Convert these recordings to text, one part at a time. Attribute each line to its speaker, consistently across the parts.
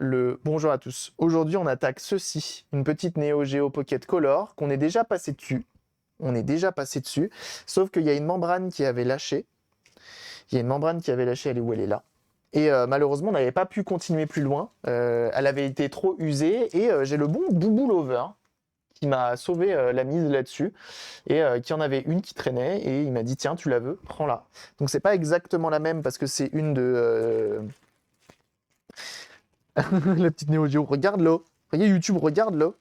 Speaker 1: le bonjour à tous. Aujourd'hui, on attaque ceci, une petite Neo Geo Pocket Color qu'on est déjà passé dessus. On est déjà passé dessus, sauf qu'il y a une membrane qui avait lâché. Il y a une membrane qui avait lâché, elle est où? Elle est là. Et malheureusement, on n'avait pas pu continuer plus loin. Elle avait été trop usée et j'ai le bon Boubou Lover qui m'a sauvé la mise là-dessus et qui en avait une qui traînait et il m'a dit tiens, tu la veux, prends-la. Donc c'est pas exactement la même parce que c'est une de la petite Neo Geo, regarde-le. Regarde YouTube, regarde-le.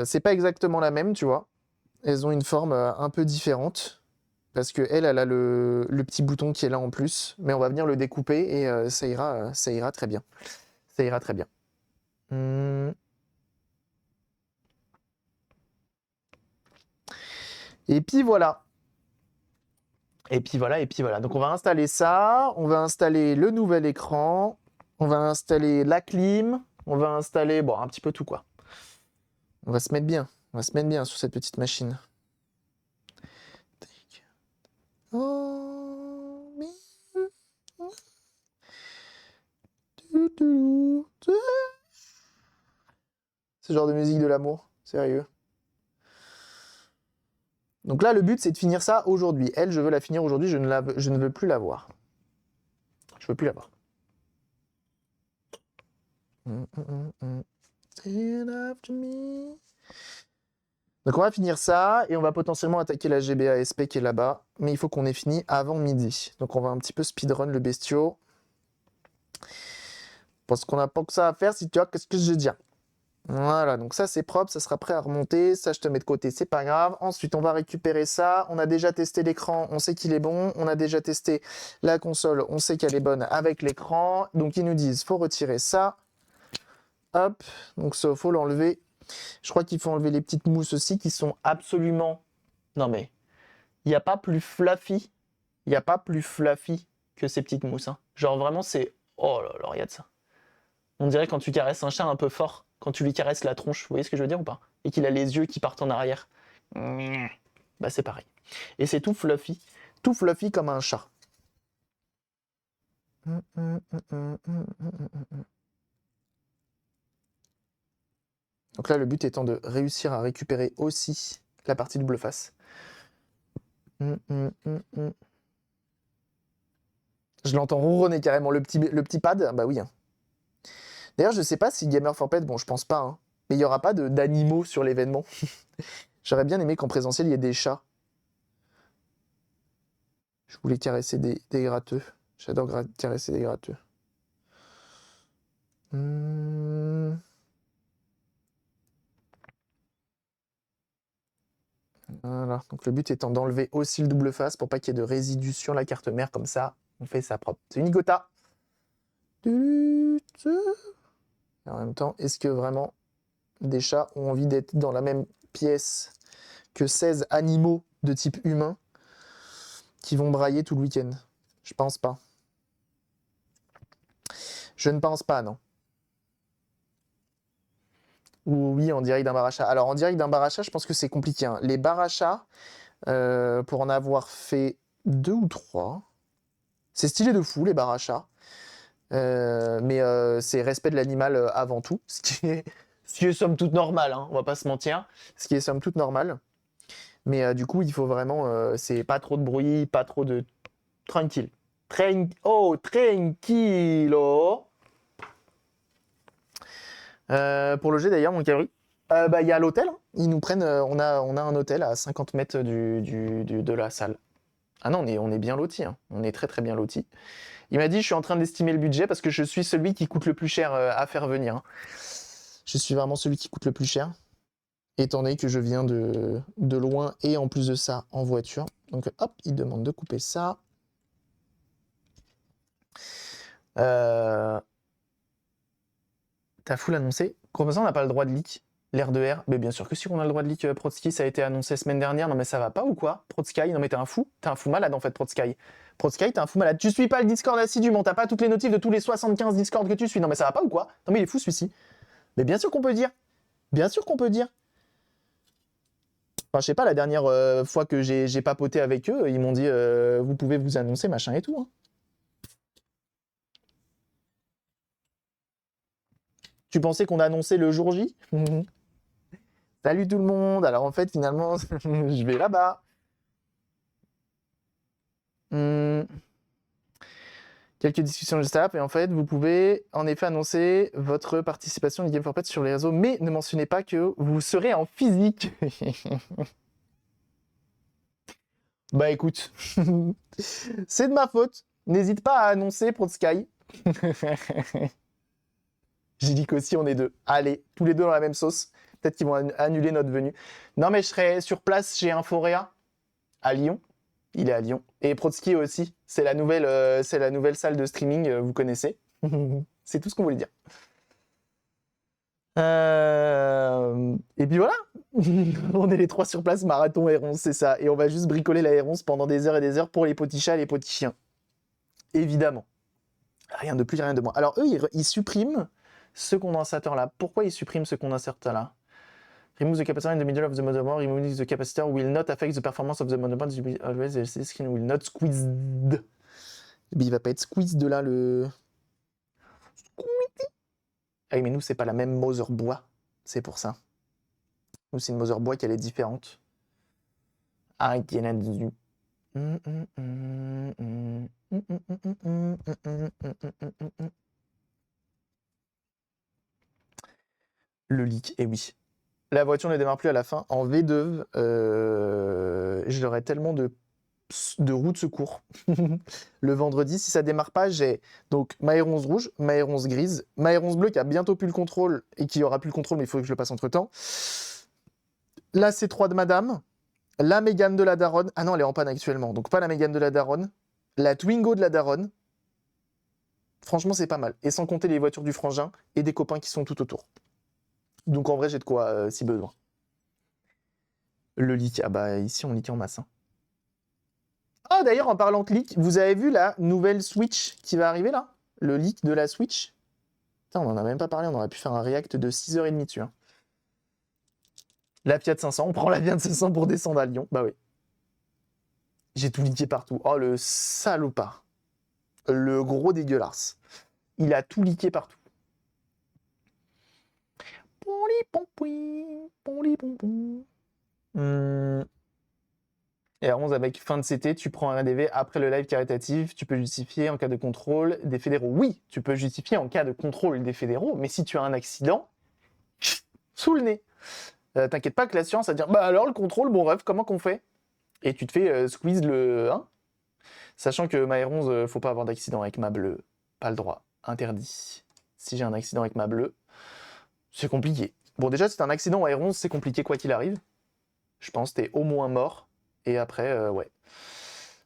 Speaker 1: C'est pas exactement la même, tu vois. Elles ont une forme un peu différente. Parce que elle a le petit bouton qui est là en plus. Mais on va venir le découper et ça ira très bien. Ça ira très bien. Et puis voilà. Et puis voilà, et puis voilà. Donc on va installer ça. On va installer le nouvel écran. On va installer la clim. On va installer, bon, un petit peu tout quoi. On va se mettre bien. On va se mettre bien sur cette petite machine. Ce genre de musique de l'amour, sérieux. Donc là, le but, c'est de finir ça aujourd'hui. Elle, je veux la finir aujourd'hui, je ne veux plus la voir. Je veux plus la voir. Donc on va finir ça et on va potentiellement attaquer la GBA SP qui est là-bas. Mais il faut qu'on ait fini avant midi. Donc on va un petit peu speedrun le bestiau. Parce qu'on n'a pas que ça à faire, si tu vois, qu'est-ce que je veux dire. Voilà, donc ça c'est propre, ça sera prêt à remonter, ça je te mets de côté, c'est pas grave. Ensuite on va récupérer ça, on a déjà testé l'écran, on sait qu'il est bon, on a déjà testé la console, on sait qu'elle est bonne avec l'écran. Donc ils nous disent, faut retirer ça. Hop, donc ça faut l'enlever. Je crois qu'il faut enlever les petites mousses aussi qui sont absolument... Non mais, il n'y a pas plus fluffy, il n'y a pas plus fluffy que ces petites mousses. Hein. Genre vraiment c'est... Oh là là, regarde ça. On dirait quand tu caresses un chat un peu fort, quand tu lui caresses la tronche, vous voyez ce que je veux dire ou pas? Et qu'il a les yeux qui partent en arrière. Bah c'est pareil. Et c'est tout fluffy comme un chat. Donc là, le but étant de réussir à récupérer aussi la partie double face. Je l'entends ronronner carrément, le petit pad. Bah oui. Hein. D'ailleurs, je sais pas si Gamer for Pet, bon, je pense pas, hein, mais il n'y aura pas d'animaux sur l'événement. J'aurais bien aimé qu'en présentiel, il y ait des chats. Je voulais caresser des gratteux. J'adore caresser des gratteux. Voilà, donc le but étant d'enlever aussi le double face pour pas qu'il y ait de résidus sur la carte mère, comme ça, on fait ça propre. C'est une Igota. Et en même temps, est-ce que vraiment des chats ont envie d'être dans la même pièce que 16 animaux de type humain qui vont brailler tout le week-end? Je pense pas. Je ne pense pas, non. Ou oui, en direct d'un bar à chat. Alors, en direct d'un bar à chat, je pense que c'est compliqué. Hein. Les bars à chat, pour en avoir fait 2 ou 3, c'est stylé de fou, les bars à chat. Mais c'est respect de l'animal avant tout, ce qui est somme toute normal, hein, on va pas se mentir. Ce qui est somme toute normal. Mais du coup, il faut vraiment... c'est pas trop de bruit, pas trop de... Tranquille. Oh, tranquillo. Pour loger d'ailleurs, mon cabri. Bah, il y a l'hôtel. Hein. Ils nous prennent... on a un hôtel à 50 mètres de la salle. Ah non, on est bien lotis. Hein. On est très très bien lotis. Il m'a dit, je suis en train d'estimer le budget parce que je suis celui qui coûte le plus cher à faire venir. Hein. Je suis vraiment celui qui coûte le plus cher. Étant donné que je viens de loin et en plus de ça en voiture. Donc hop, il demande de couper ça. T'as full annoncé. Comment ça, on n'a pas le droit de leak l'air de R? Mais bien sûr que si on a le droit de leak Prodsky, ça a été annoncé semaine dernière. Non mais ça va pas ou quoi? Prodsky, non mais t'es un fou malade en fait Prodsky. Prodsky, t'es un fou malade. Tu suis pas le Discord assidûment, t'as pas toutes les notifs de tous les 75 Discord que tu suis. Non mais ça va pas ou quoi? Non mais il est fou celui-ci. Mais bien sûr qu'on peut dire. Bien sûr qu'on peut dire. Enfin, je sais pas, la dernière fois que j'ai papoté avec eux, ils m'ont dit vous pouvez vous annoncer, machin et tout. Hein. Tu pensais qu'on annonçait le jour J? Salut tout le monde. Alors en fait, finalement, je vais là-bas. Quelques discussions juste après, et en fait, vous pouvez en effet annoncer votre participation à Game for Pets sur les réseaux, mais ne mentionnez pas que vous serez en physique. Bah écoute, c'est de ma faute. N'hésite pas à annoncer pour Sky. J'ai dit qu'aussi on est deux. Allez, tous les deux dans la même sauce. Peut-être qu'ils vont annuler notre venue. Non mais je serai sur place chez Inforea à Lyon. Il est à Lyon. Et Protsky aussi. C'est la nouvelle salle de streaming, vous connaissez. C'est tout ce qu'on voulait dire. Et puis voilà. On est les trois sur place, marathon R11, c'est ça. Et on va juste bricoler la R11 pendant des heures et des heures pour les petits chats et les petits chiens. Évidemment. Rien de plus, rien de moins. Alors eux, ils suppriment ce condensateur là. Pourquoi ils suppriment ce condensateur là? Remove the capacitor in the middle of the motherboard. Removing the capacitor will not affect the performance of the motherboard. Always the skin will not squeeze. Mais il va pas être squeezed là le. Ah oui, mais nous c'est pas la même mother bois. C'est pour ça. Nous c'est une mother bois qui elle est différente. Ah, qui est là-dessus. Le leak, et oui. La voiture ne démarre plus à la fin. En V2, j'aurai tellement de roues de secours. Le vendredi, si ça démarre pas, j'ai donc ma R11 rouge, ma R11 grise, ma R11 bleue qui a bientôt plus le contrôle et qui aura plus le contrôle, mais il faut que je le passe entre temps. La C3 de madame, la Mégane de la daronne. Ah non, elle est en panne actuellement, donc pas la Mégane de la daronne. La Twingo de la daronne. Franchement, c'est pas mal. Et sans compter les voitures du frangin et des copains qui sont tout autour. Donc en vrai, j'ai de quoi si besoin. Le leak, ah bah ici on leak en masse. Hein. Ah d'ailleurs, en parlant de leak, vous avez vu la nouvelle Switch qui va arriver là? Le leak de la Switch? Putain, on en a même pas parlé, on aurait pu faire un react de 6h30 dessus. Hein. La Fiat 500, on prend la Fiat 500 pour descendre à Lyon. Bah oui. J'ai tout leaké partout. Oh le salopard. Le gros dégueulasse. Il a tout leaké partout. Et R11 avec fin de CT, tu prends un ADV après le live caritatif, tu peux justifier en cas de contrôle des fédéraux. Oui, tu peux justifier en cas de contrôle des fédéraux, mais si tu as un accident, sous le nez. T'inquiète pas que la science va dire, bah alors le contrôle, bon rêve, comment qu'on fait? Et tu te fais squeeze le 1, sachant que ma R11, faut pas avoir d'accident avec ma bleue. Pas le droit, interdit. Si j'ai un accident avec ma bleue, c'est compliqué. Bon déjà, si t'as un accident à R11, c'est compliqué quoi qu'il arrive. Je pense que t'es au moins mort. Et après, ouais.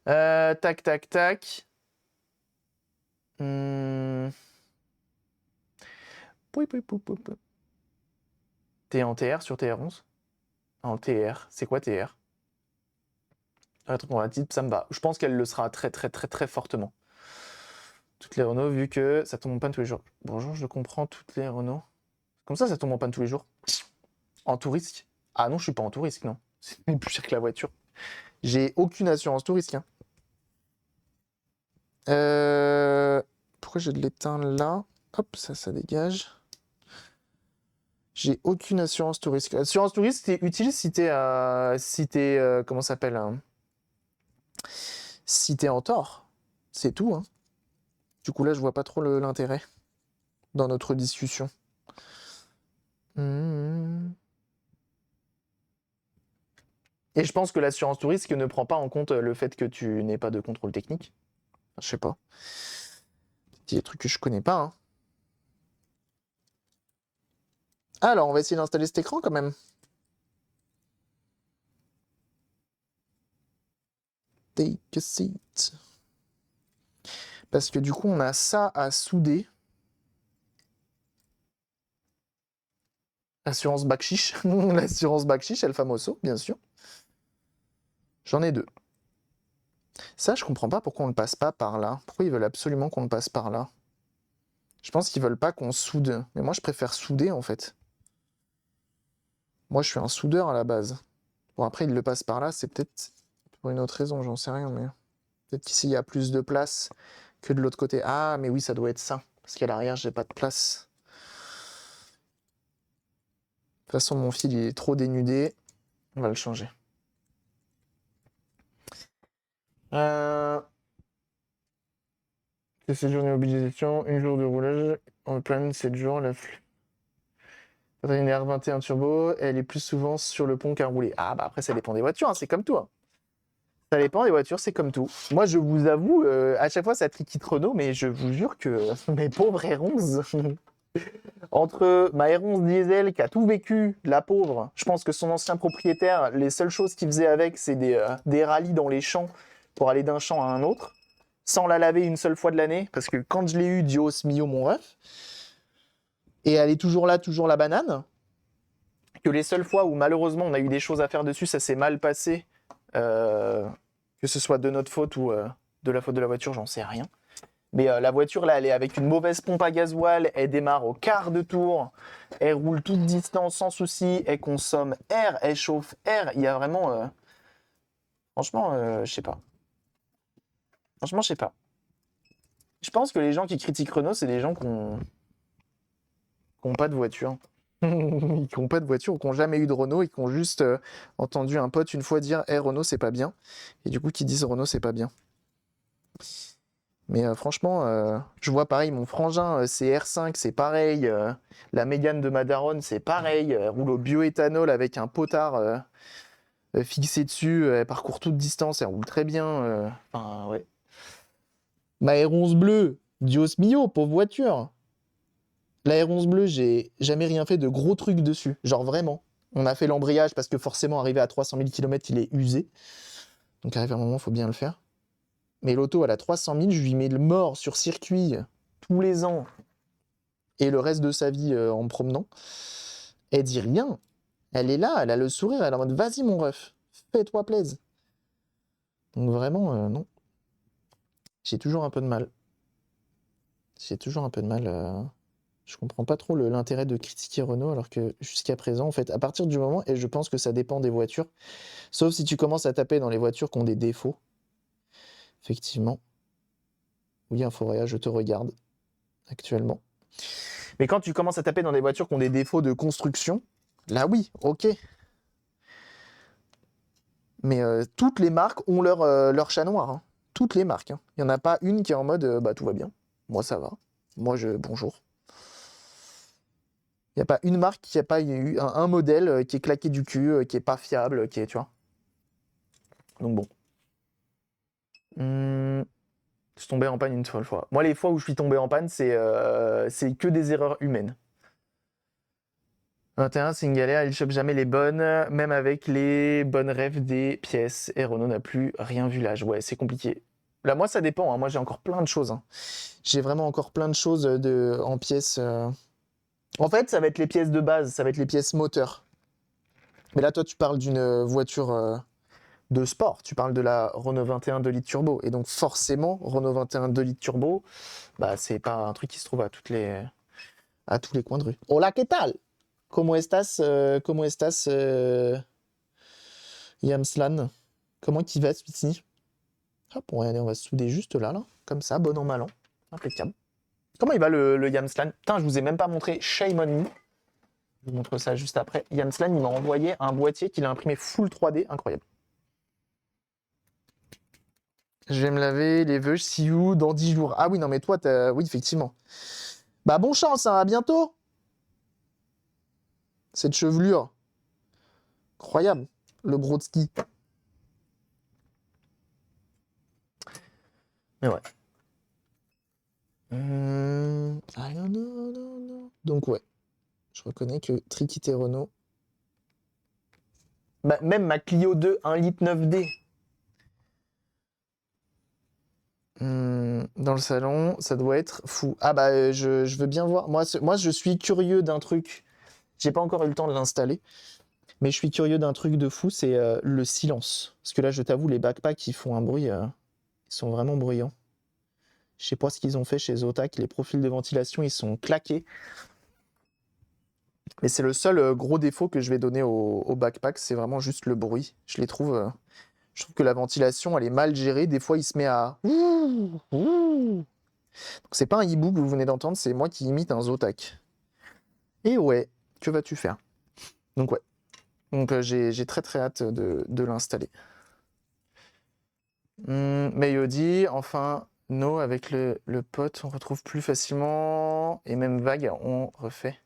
Speaker 1: Tac, tac, tac. T'es en TR sur TR11? En TR. C'est quoi TR? Rétroconvertible, ça me va. Je pense qu'elle le sera très, très, très, très fortement. Toutes les Renault, vu que ça tombe en panne tous les jours. Bonjour, je comprends toutes les Renault. Comme ça tombe en panne tous les jours. En tout risque. Ah non, je suis pas en tout risque, non. C'est plus cher que la voiture. J'ai aucune assurance tout risque. Hein. Pourquoi j'ai de l'éteint là? Hop, ça dégage. J'ai aucune assurance tout risque. Assurance tout risque, c'est utile si t'es comment ça s'appelle si t'es en tort. C'est tout. Hein. Du coup là, je vois pas trop l'intérêt dans notre discussion. Et je pense que l'assurance tout risque ne prend pas en compte le fait que tu n'aies pas de contrôle technique. Enfin, je sais pas. Il y a des trucs que je connais pas. Hein. Alors, on va essayer d'installer cet écran quand même. Take a seat. Parce que du coup, on a ça à souder. Assurance Bakchiche. L'assurance Bakchiche, El Famoso, bien sûr. J'en ai deux. Ça, je comprends pas pourquoi on ne passe pas par là. Pourquoi ils veulent absolument qu'on le passe par là? Je pense qu'ils veulent pas qu'on soude. Mais moi, je préfère souder, en fait. Moi, je suis un soudeur à la base. Bon, après, ils le passent par là. C'est peut-être pour une autre raison, j'en sais rien. Mais peut-être qu'ici, il y a plus de place que de l'autre côté. Ah, mais oui, ça doit être ça. Parce qu'à l'arrière, j'ai pas de place. toute façon, mon fil il est trop dénudé. On va le changer. C'est 7 jours d'immobilisation, 1 jour de roulage, en panne 7 jours, la flûte. Quand t'as une R21 turbo, elle est plus souvent sur le pont qu'à rouler. Ah bah après ça dépend des voitures, hein, c'est comme tout. Hein. Ça dépend des voitures, c'est comme tout. Moi je vous avoue, à chaque fois ça triquite Renault, mais je vous jure que mes pauvres R11, entre ma R11 diesel qui a tout vécu, la pauvre, je pense que son ancien propriétaire, les seules choses qu'il faisait avec, c'est des rallyes dans les champs pour aller d'un champ à un autre, sans la laver une seule fois de l'année, parce que quand je l'ai eu, Dios mio mon ref, et elle est toujours là, toujours la banane, que les seules fois où malheureusement on a eu des choses à faire dessus, ça s'est mal passé, que ce soit de notre faute ou de la faute de la voiture, j'en sais rien. Mais la voiture là, elle est avec une mauvaise pompe à gasoil, elle démarre au quart de tour, elle roule toute distance sans souci, elle consomme air, elle chauffe air, il y a vraiment... Franchement, je sais pas. Franchement, je sais pas. Je pense que les gens qui critiquent Renault, c'est des gens qui n'ont pas de voiture. Qui n'ont pas de voiture ou qui n'ont jamais eu de Renault et qui ont juste entendu un pote une fois dire hey, Renault c'est pas bien. Et du coup qui disent Renault c'est pas bien. Mais franchement, je vois pareil, mon frangin c'est R5, c'est pareil. La Mégane de ma daronne c'est pareil. Elle roule au bioéthanol avec un potard fixé dessus. Elle parcourt toute distance, elle roule très bien. Enfin ouais. Ma R11 bleue, Dios mio, pauvre voiture. La R11 bleue, j'ai jamais rien fait de gros trucs dessus. Genre vraiment. On a fait l'embrayage parce que forcément, arrivé à 300 000 km, il est usé. Donc arrivé à un moment, il faut bien le faire. Mais l'auto, elle a 300 000, je lui mets le mort sur circuit tous les ans et le reste de sa vie en me promenant. Elle dit rien. Elle est là, elle a le sourire, elle est en mode vas-y mon ref, fais-toi plaisir. Donc vraiment, non. J'ai toujours un peu de mal. J'ai toujours un peu de mal. Je comprends pas trop l'intérêt de critiquer Renault alors que jusqu'à présent, en fait, à partir du moment, et je pense que ça dépend des voitures, sauf si tu commences à taper dans les voitures qui ont des défauts, effectivement. Oui, Inforéa, je te regarde actuellement. Mais quand tu commences à taper dans des voitures qui ont des défauts de construction, là oui, ok. Mais toutes les marques ont leur chat noir. Hein. Toutes les marques. Hein. Il n'y en a pas une qui est en mode bah tout va bien. Moi ça va. Moi bonjour. Il n'y a pas une marque qui n'a pas eu un modèle qui est claqué du cul, qui est pas fiable, qui est, tu vois. Donc bon. Je suis tombé en panne une seule fois. Moi, les fois où je suis tombé en panne, c'est que des erreurs humaines. 21, c'est une galère, il chope jamais les bonnes, même avec les bonnes rêves des pièces. Et Renault n'a plus rien vu l'âge. Ouais, c'est compliqué. Là, moi, ça dépend. Hein. Moi, j'ai encore plein de choses. Hein. J'ai vraiment encore plein de choses en pièces. En fait, ça va être les pièces de base, ça va être les pièces moteurs. Mais là, toi, tu parles d'une voiture de sport. Tu parles de la Renault 21 2 litres turbo. Et donc, forcément, Renault 21 2 litres turbo, bah, c'est pas un truc qui se trouve à tous les coins de rue. Hola, ¿qué tal? ¿Cómo estás? ¿Cómo estás? Yamslan. Comment il va, celui-ci? Hop, allez, on va se souder juste là, comme ça, bon an, mal an. Impeccable. Comment il va le Yamslan? Putain, je vous ai même pas montré. Shame on me. Je vous montre ça juste après. Yamslan, il m'a envoyé un boîtier qu'il a imprimé full 3D. Incroyable. Je vais me laver les vœux, see you dans 10 jours. Ah oui, non, mais toi, oui, effectivement. Bah, bonne chance, hein, à bientôt. Cette chevelure. Incroyable. Le Brodsky. Mais ouais. Ah non, non, non, non. Donc ouais. Je reconnais que Triquité Renault. Bah, même ma Clio 2 1 litre 9D. Dans le salon, ça doit être fou. Ah bah je veux bien voir. Moi, je suis curieux d'un truc. J'ai pas encore eu le temps de l'installer. Mais je suis curieux d'un truc de fou, c'est le silence. Parce que là, je t'avoue, les backpacks, ils font un bruit. Ils sont vraiment bruyants. Je sais pas ce qu'ils ont fait chez Zotac. Les profils de ventilation, ils sont claqués. Mais c'est le seul gros défaut que je vais donner au backpack. C'est vraiment juste le bruit. Je trouve que la ventilation, elle est mal gérée. Des fois, il se met à... Donc, c'est pas un hibou que vous venez d'entendre, c'est moi qui imite un Zotac. Et ouais, que vas-tu faire? Donc ouais. Donc j'ai très très hâte de l'installer. Mayodi, enfin, No, avec le pote, on retrouve plus facilement. Et même Vague, on refait.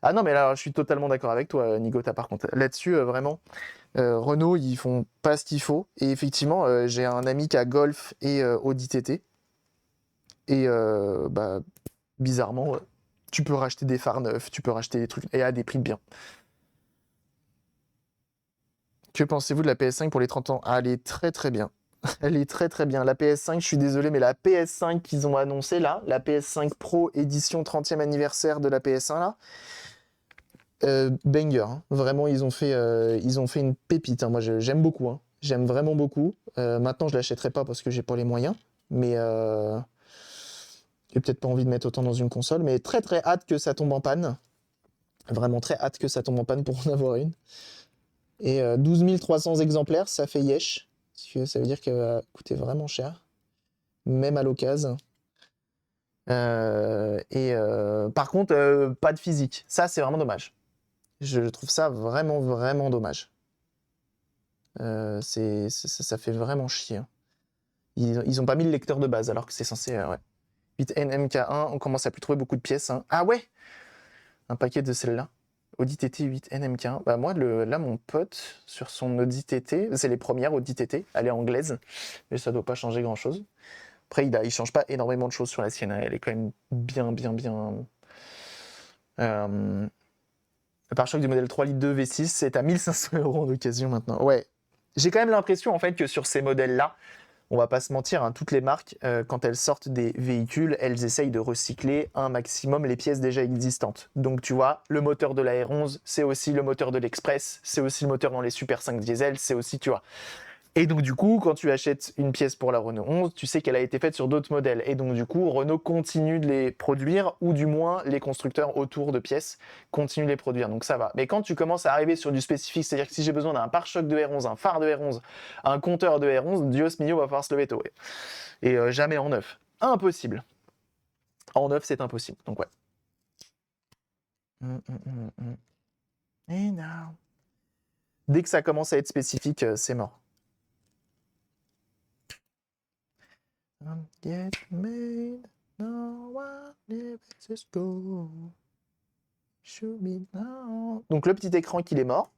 Speaker 1: Ah non, mais là, je suis totalement d'accord avec toi, Nigota, par contre. Là-dessus, vraiment, Renault, ils font pas ce qu'il faut. Et effectivement, j'ai un ami qui a Golf et Audi TT. Et bah, bizarrement, tu peux racheter des phares neufs, tu peux racheter des trucs, et à des prix bien. Que pensez-vous de la PS5 pour les 30 ans? Ah, elle est très très bien. Elle est très très bien. La PS5, je suis désolé, mais la PS5 qu'ils ont annoncée là, la PS5 Pro édition 30e anniversaire de la PS1 là, banger. Hein. Vraiment, ils ont fait une pépite. Hein. Moi, j'aime beaucoup. Hein. J'aime vraiment beaucoup. Maintenant, je l'achèterai pas parce que j'ai pas les moyens, mais j'ai peut-être pas envie de mettre autant dans une console. Mais très très hâte que ça tombe en panne. Vraiment très hâte que ça tombe en panne pour en avoir une. Et 12 300 exemplaires, ça fait yesh. Parce que ça veut dire qu'elle va coûter vraiment cher. Même à l'occasion. Par contre, pas de physique. Ça, c'est vraiment dommage. Je trouve ça vraiment, vraiment dommage. Ça fait vraiment chier. Hein. Ils ont pas mis le lecteur de base, alors que c'est censé... ouais. 8NMK1, on commence à plus trouver beaucoup de pièces. Hein. Ah ouais! Un paquet de celles-là. Audi TT 8NMK1. Bah moi, là, mon pote, sur son Audi TT, c'est les premières Audi TT, elle est anglaise, mais ça doit pas changer grand-chose. Après, il change pas énormément de choses sur la sienne. Elle est quand même bien, bien, bien... Le pare-choc du modèle 3 litres 2 V6, c'est à 1500 € en occasion maintenant. Ouais. J'ai quand même l'impression en fait que sur ces modèles-là, on va pas se mentir, hein, toutes les marques, quand elles sortent des véhicules, elles essayent de recycler un maximum les pièces déjà existantes. Donc tu vois, le moteur de la R11, c'est aussi le moteur de l'Express, c'est aussi le moteur dans les Super 5 diesel, c'est aussi, tu vois. Et donc du coup, quand tu achètes une pièce pour la Renault 11, tu sais qu'elle a été faite sur d'autres modèles. Et donc du coup, Renault continue de les produire, ou du moins les constructeurs autour de pièces continuent de les produire. Donc ça va. Mais quand tu commences à arriver sur du spécifique, c'est-à-dire que si j'ai besoin d'un pare-choc de R11, un phare de R11, un compteur de R11, Dios mio, va falloir se lever tôt. Ouais. Et jamais en neuf. Impossible. En neuf, c'est impossible. Donc ouais. Et non. Dès que ça commence à être spécifique, c'est mort. Get made, no one lets go. Should be now. Donc le petit écran qu'il est mort.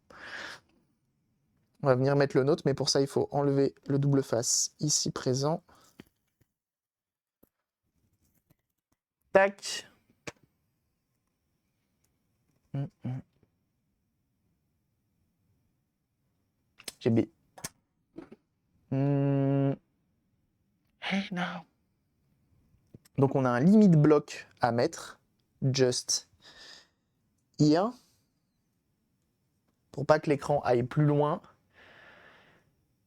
Speaker 1: On va venir mettre le nôtre, mais pour ça il faut enlever le double face ici présent. Tac. J'ai B. Hey now. Donc on a un limite bloc à mettre. Just here. Pour pas que l'écran aille plus loin.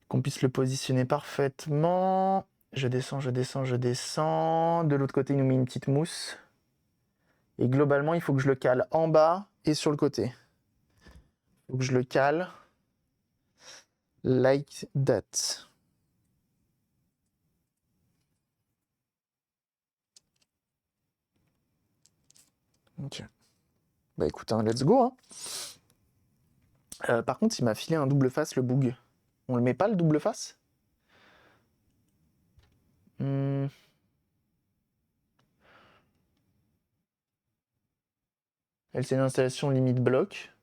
Speaker 1: Qu'on puisse le positionner parfaitement. Je descends, je descends, je descends. De l'autre côté, il nous met une petite mousse. Et globalement, il faut que je le cale en bas et sur le côté. Il faut que je le cale like that. Ok. Bah écoute, hein, let's go. Hein. Par contre, il m'a filé un double face, le boog. On le met pas, le double face? Elle, c'est une installation limite bloc.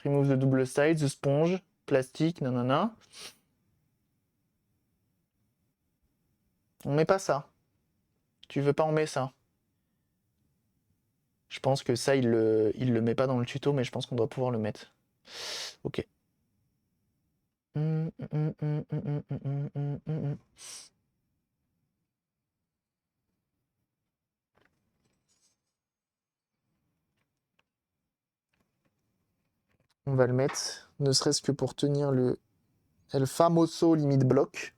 Speaker 1: Remove the double side, the sponge, plastique, nanana. On met pas ça. Tu veux pas, on met ça. Je pense que ça, il le met pas dans le tuto, mais je pense qu'on doit pouvoir le mettre. Ok. On va le mettre, ne serait-ce que pour tenir le El Famoso limite bloc.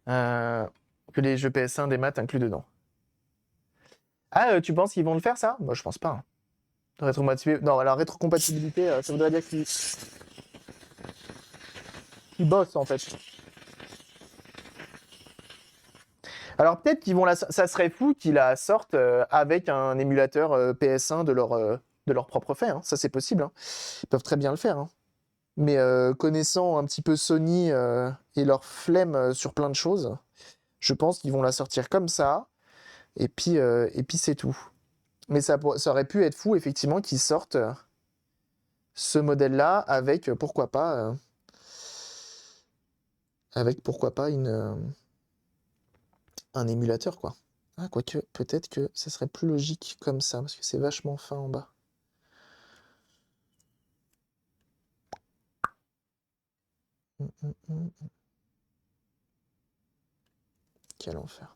Speaker 1: Que les jeux PS1 des maths inclus dedans. Ah, tu penses qu'ils vont le faire, ça? Moi, je pense pas. Hein. Non, la rétrocompatibilité, ça voudrait dire qu'ils bossent, en fait. Alors, peut-être qu'ils vont ça serait fou qu'ils la sortent avec un émulateur PS1 de leur de leur propre fait, hein. Ça c'est possible, hein. Ils peuvent très bien le faire, hein. Mais connaissant un petit peu Sony et leur flemme sur plein de choses, je pense qu'ils vont la sortir comme ça, et puis c'est tout. Mais ça aurait pu être fou, effectivement, qu'ils sortent ce modèle-là avec pourquoi pas un émulateur, quoi. Ah, quoique, peut-être que ça serait plus logique comme ça, parce que c'est vachement fin en bas. Quel enfer.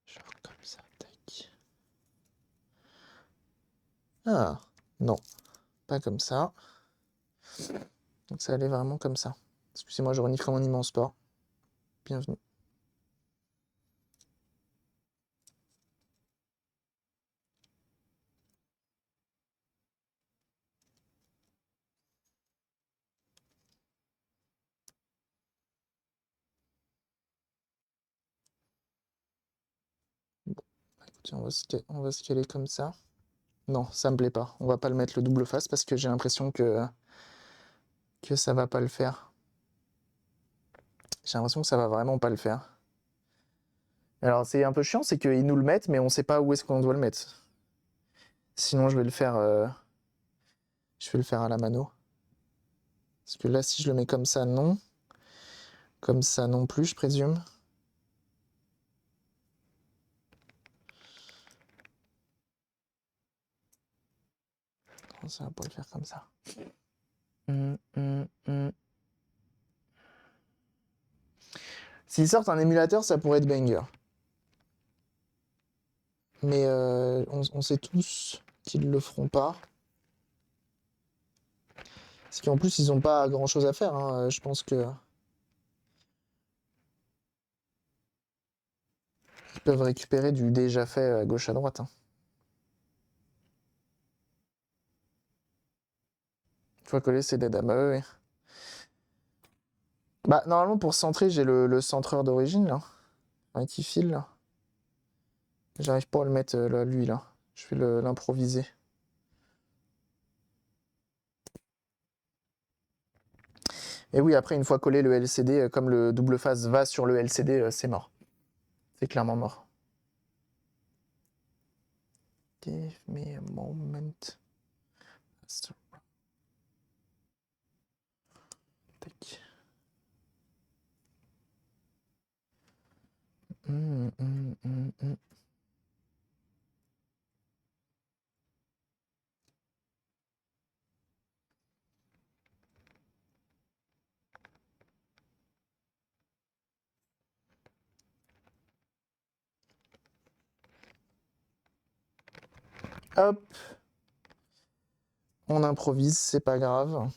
Speaker 1: Genre comme ça, tac. Ah, non, pas comme ça. Donc ça allait vraiment comme ça. Excusez-moi, je renifle mon immense sport. Bienvenue. Bon, écoutez, on va se caler comme ça. Non, ça me plaît pas. On va pas le mettre le double face parce que j'ai l'impression que ça va pas le faire. J'ai l'impression que ça va vraiment pas le faire. Alors c'est un peu chiant, c'est qu'ils nous le mettent, mais on sait pas où est-ce qu'on doit le mettre. Sinon je vais le faire à la mano. Parce que là, si je le mets comme ça, non. Comme ça non plus, je présume. Non, ça va pas le faire comme ça. S'ils sortent un émulateur, ça pourrait être banger. Mais on sait tous qu'ils le feront pas. Parce qu'en plus, ils ont pas grand chose à faire, hein. Je pense que ils peuvent récupérer du déjà fait à gauche à droite, hein. Une fois collé, c'est dead. Ah bah ouais. Bah normalement pour centrer, j'ai le centreur d'origine là. Enfin, qui file là. J'arrive pas à le mettre là, lui là. Je vais l'improviser. Et oui, après, une fois collé le LCD, comme le double phase va sur le LCD, c'est mort. C'est clairement mort. Give me a moment. Tac. Hop. On improvise, c'est pas grave.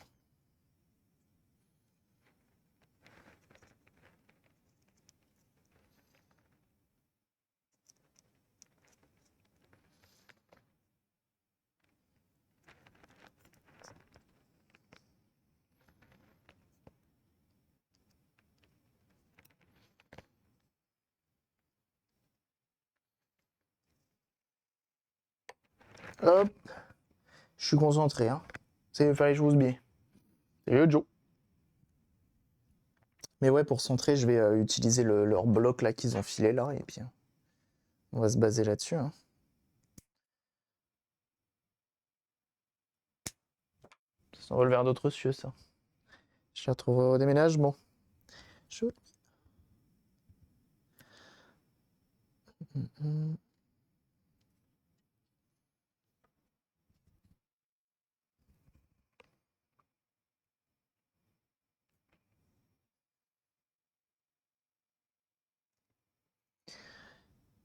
Speaker 1: Hop. Je suis concentré, hein. C'est faire les choses bien. Salut Joe. Mais ouais, pour centrer, je vais utiliser leur bloc là qu'ils ont filé là, et puis on va se baser là-dessus, hein. Ça s'envole vers d'autres cieux, ça. Je les retrouverai au déménagement. Chou.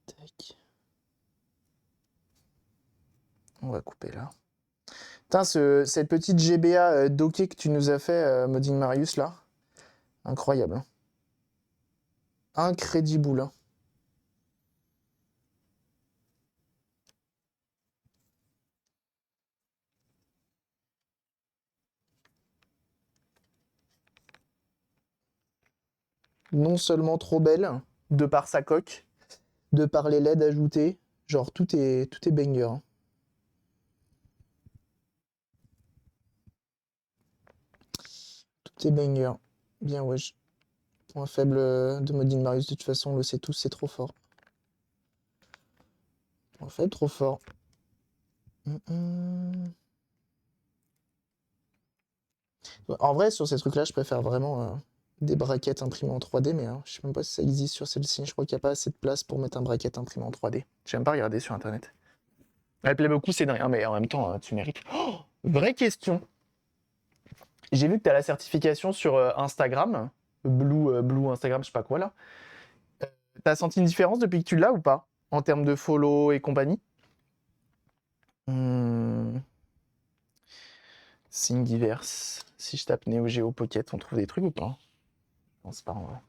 Speaker 1: Tac. On va couper là. Putain, cette petite GBA dockée que tu nous as fait, Modding Marius, là. Incroyable, hein. Incredible, hein. non seulement trop belle, de par sa coque, de par les LED ajoutés, genre tout est banger. Hein. Tout est banger. Bien wesh. Point faible de Modding Marius, de toute façon, on le sait tous, c'est trop fort. Point faible, trop fort. En vrai, sur ces trucs-là, je préfère vraiment des brackets imprimées en 3D, mais je sais même pas si ça existe sur celle-ci. Je crois qu'il n'y a pas assez de place pour mettre un bracket imprimé en 3D. J'ai même pas regardé sur Internet. Elle plaît beaucoup, c'est rien, mais en même temps, tu mérites. Oh, vraie question. J'ai vu que tu as la certification sur Instagram, Blue Instagram, je sais pas quoi là. T'as senti une différence depuis que tu l'as ou pas? En termes de follow et compagnie? Thingiverse. Si je tape Neo Geo Pocket, on trouve des trucs ou pas? Je pense pas en vrai.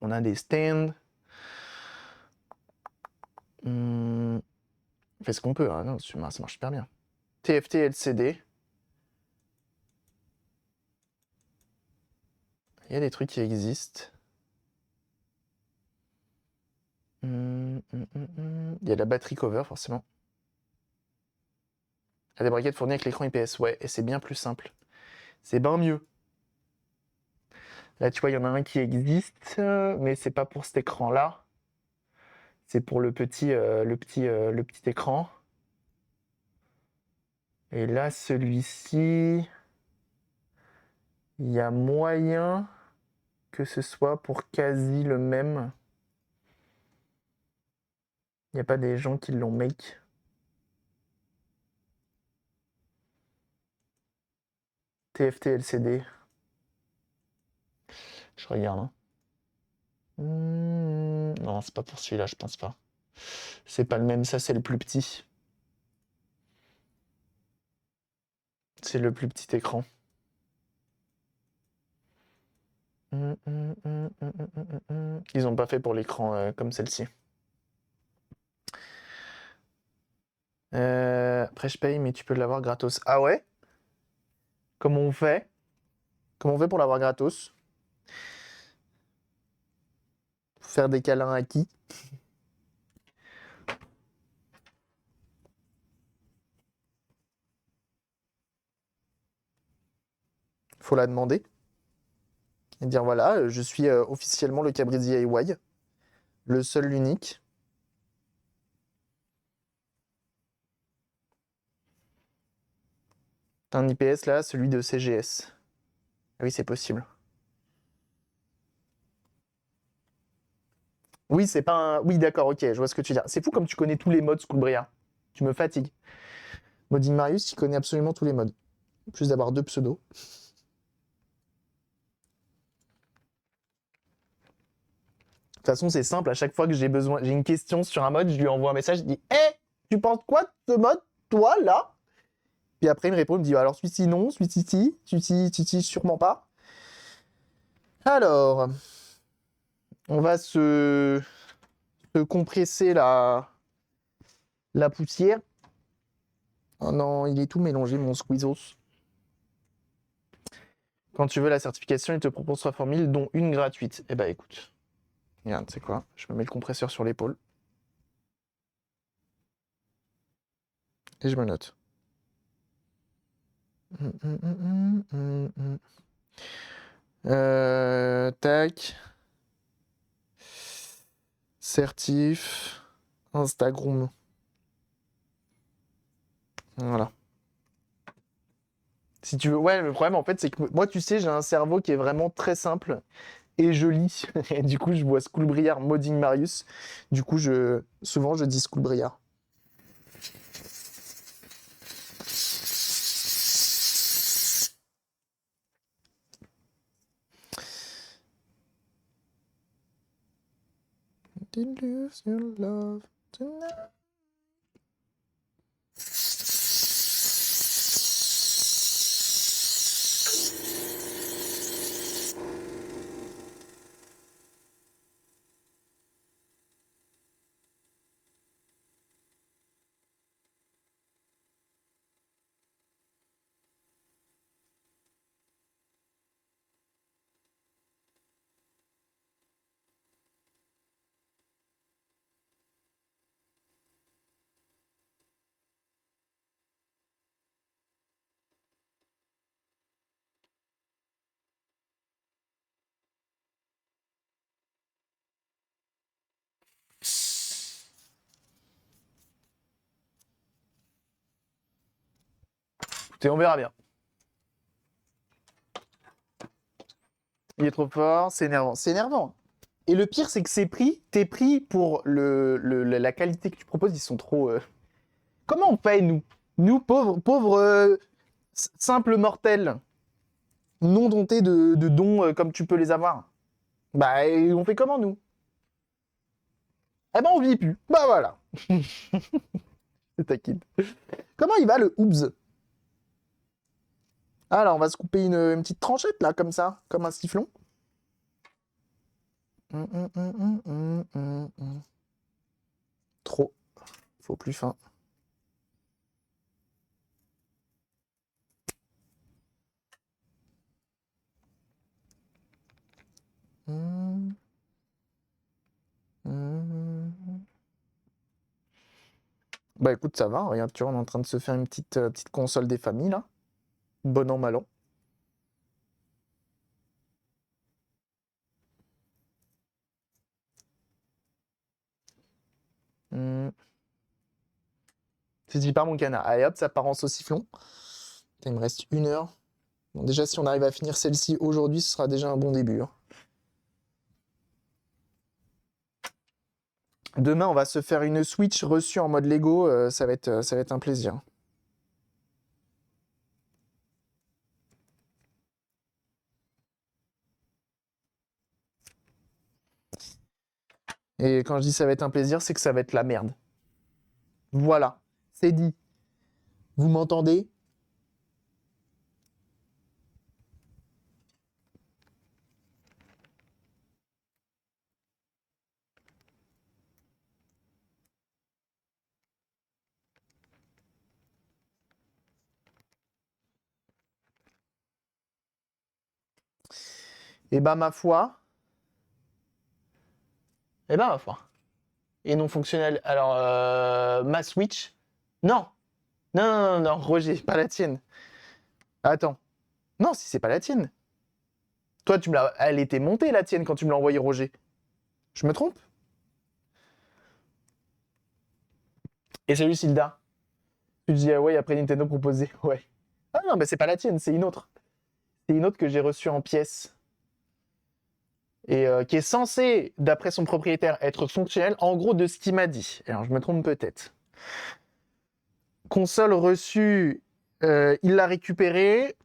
Speaker 1: On a des stands. On fait ce qu'on peut, hein. Non, ça marche super bien. TFT LCD. Il y a des trucs qui existent. Il y a la batterie cover, forcément. Il y a des braquettes fournies avec l'écran IPS, ouais, et c'est bien plus simple. C'est bien mieux. Là, tu vois, il y en a un qui existe, mais c'est pas pour cet écran-là. C'est pour le petit écran. Et là, celui-ci, il y a moyen que ce soit pour quasi le même. Il n'y a pas des gens qui l'ont make. TFT LCD. Je regarde. Hein. Non, c'est pas pour celui-là, je pense pas. C'est pas le même, ça c'est le plus petit. C'est le plus petit écran. Ils ont pas fait pour l'écran comme celle-ci. Après je paye, mais tu peux l'avoir gratos. Ah ouais? Comment on fait? Comment on fait pour l'avoir gratos? Faire des câlins à qui? Faut la demander. Et dire voilà, je suis officiellement le Cabri DIY. Le seul, l'unique. T'as un IPS là, celui de CGS. Ah oui, c'est possible. Oui, c'est pas un. Oui, d'accord, ok, je vois ce que tu veux dire. C'est fou comme tu connais tous les modes Skullbria. Tu me fatigues. Modding Marius, il connaît absolument tous les modes. En plus d'avoir 2 pseudos. De toute façon, c'est simple, à chaque fois que j'ai une question sur un mode, je lui envoie un message, je dis hé, tu penses quoi de ce mode, toi, là? Puis après, il me répond, il me dit alors celui-ci non, celui-ci si, celui-ci sûrement pas. Alors, on va se compresser la poussière. Oh non, il est tout mélangé, mon squeezos. Quand tu veux la certification, il te propose 3 formules, dont une gratuite. Eh bah écoute, regarde, c'est quoi? Je me mets le compresseur sur l'épaule. Et je me note. Tac. Certif. Instagram. Voilà. Si tu veux. Ouais, le problème, en fait, c'est que moi, tu sais, j'ai un cerveau qui est vraiment très simple et je lis. Et du coup, je vois Skullbriar Modding Marius. Du coup, souvent, je dis Skullbriar. Did lose your love tonight. Écoutez, on verra bien. Il est trop fort, c'est énervant. C'est énervant. Et le pire, c'est que tes prix pour la qualité que tu proposes, ils sont trop... Comment on paye, nous? Nous, pauvres simples mortels, non dotés de dons comme tu peux les avoir. Bah, et on fait comment, nous? Eh ben, on vit plus. Bah, voilà. C'est taquine. Comment il va, le Hoobs? Alors, on va se couper une petite tranchette, là, comme ça, comme un sifflon. Trop. Faut plus fin. Bah écoute, ça va, regarde, tu vois, on est en train de se faire une petite console des familles, là. Bon an, mal an. Saisis par mon canard. Allez hop, ça part en sauciflon. Il me reste 1 heure. Bon, déjà, si on arrive à finir celle-ci aujourd'hui, ce sera déjà un bon début. Hein. Demain, on va se faire une Switch reçue en mode Lego. Ça va être un plaisir. Et quand je dis ça va être un plaisir, c'est que ça va être la merde. Voilà, c'est dit. Vous m'entendez? Eh ben, ma foi. Eh ben, ma foi. Et non fonctionnel. Alors, ma Switch. Non. Non, non, non, non, Roger, pas la tienne. Attends. Non, si c'est pas la tienne. Toi, elle était montée, la tienne, quand tu me l'as envoyé, Roger. Je me trompe? Et salut, Silda. Tu te dis, ah ouais, après Nintendo proposé. Ouais. Ah non, mais c'est pas la tienne, c'est une autre. C'est une autre que j'ai reçue en pièces. Et qui est censée, d'après son propriétaire, être fonctionnelle, en gros, de ce qu'il m'a dit. Alors, je me trompe peut-être. Console reçue, il l'a récupérée,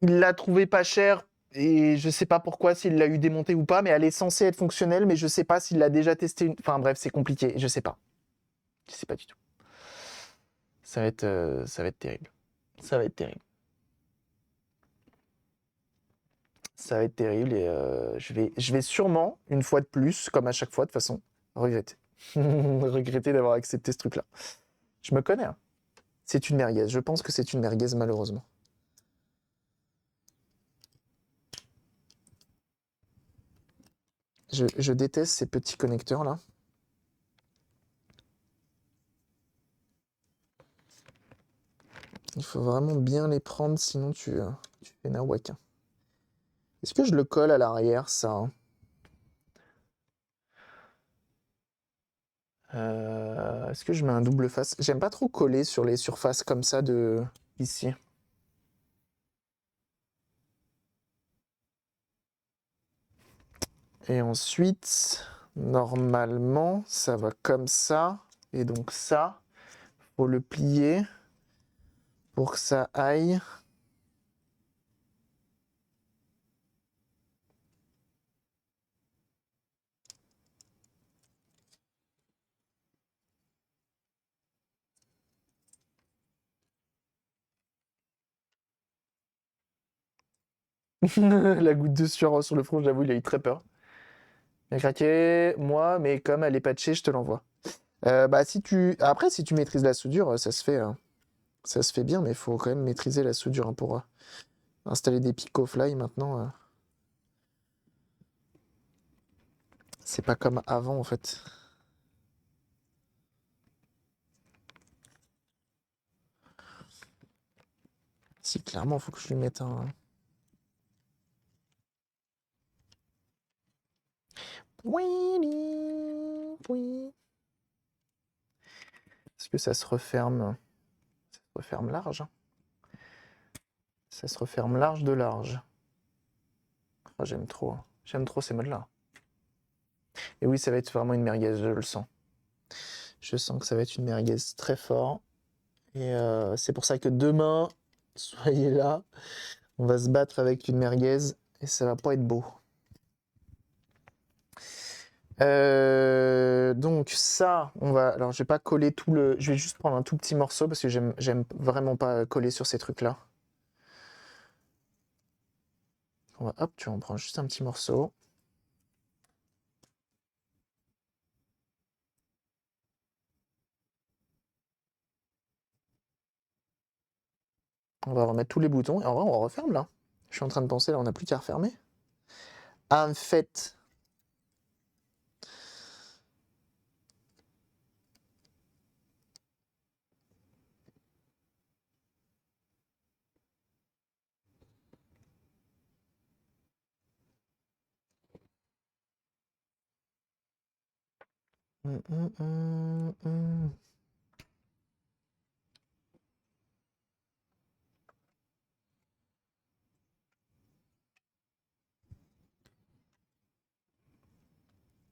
Speaker 1: il l'a trouvée pas chère, et je sais pas pourquoi, s'il l'a eu démontée ou pas, mais elle est censée être fonctionnelle, mais je sais pas s'il l'a déjà testé. Enfin bref, c'est compliqué, je sais pas. Je sais pas du tout. Ça va être terrible. Ça va être terrible. Ça va être terrible et je vais sûrement, une fois de plus, comme à chaque fois de toute façon, regretter. Regretter d'avoir accepté ce truc-là. Je me connais. Hein. C'est une merguez. Je pense que c'est une merguez, malheureusement. Je déteste ces petits connecteurs-là. Il faut vraiment bien les prendre, sinon tu fais nawak. Hein. Est-ce que je le colle à l'arrière, ça hein Est-ce que je mets un double face? J'aime pas trop coller sur les surfaces comme ça de ici. Et ensuite, normalement, ça va comme ça. Et donc ça, faut le plier pour que ça aille. La goutte de sueur sur le front, j'avoue, il a eu très peur. Il a craqué, moi, mais comme elle est patchée, je te l'envoie. Bah, Après, si tu maîtrises la soudure, ça se fait bien, mais il faut quand même maîtriser la soudure hein, pour installer des Picofly maintenant. C'est pas comme avant, en fait. Si, clairement, il faut que je lui mette un... Est-ce que ça se referme? Ça se referme large. Hein. Ça se referme large de large. Ah, j'aime trop. Hein. J'aime trop ces modes-là. Et oui, ça va être vraiment une merguez, je le sens. Je sens que ça va être une merguez très fort. Et c'est pour ça que demain, soyez là. On va se battre avec une merguez et ça va pas être beau. Donc ça, on va. Alors je vais pas coller tout le. Je vais juste prendre un tout petit morceau parce que j'aime vraiment pas coller sur ces trucs-là. Hop, tu en prends juste un petit morceau. On va remettre tous les boutons et en vrai on referme là. Je suis en train de penser là, on n'a plus qu'à refermer. En fait.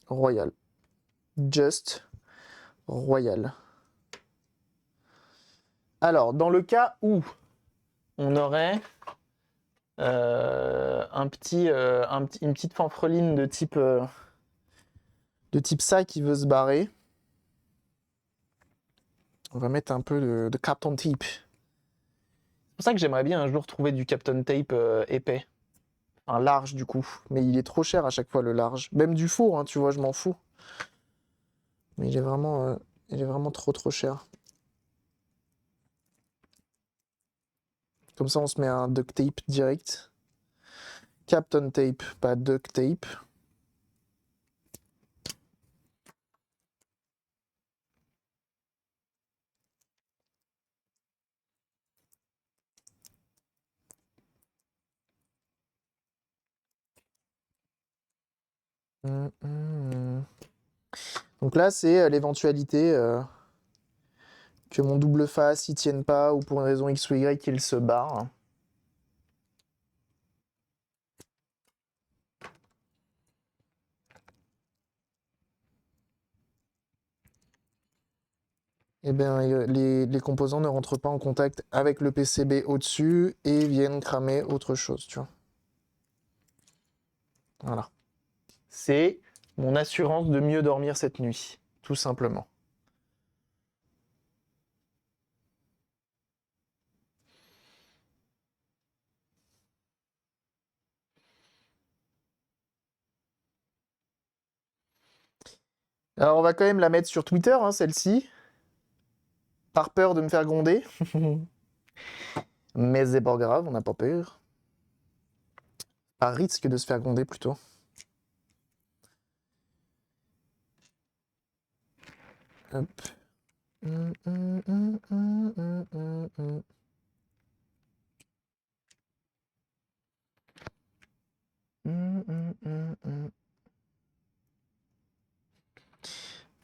Speaker 1: Royal. Just Royal. Alors, dans le cas où on aurait une petite fanfreline de type ça qui veut se barrer, on va mettre un peu de Captain Tape. C'est pour ça que j'aimerais bien un jour trouver du Captain Tape épais. Un large du coup. Mais il est trop cher à chaque fois le large. Même du faux, hein, tu vois, je m'en fous. Mais il est vraiment trop cher. Comme ça, on se met un duct tape direct. Captain Tape, pas duct tape. Donc là, c'est l'éventualité que mon double face il tienne pas ou pour une raison X ou Y qu'il se barre. Eh bien, les composants ne rentrent pas en contact avec le PCB au-dessus et viennent cramer autre chose, tu vois. Voilà. C'est mon assurance de mieux dormir cette nuit, tout simplement. Alors, on va quand même la mettre sur Twitter, hein, celle-ci. Par peur de me faire gronder. Mais c'est pas grave, on n'a pas peur. Par risque de se faire gronder, plutôt. Hop.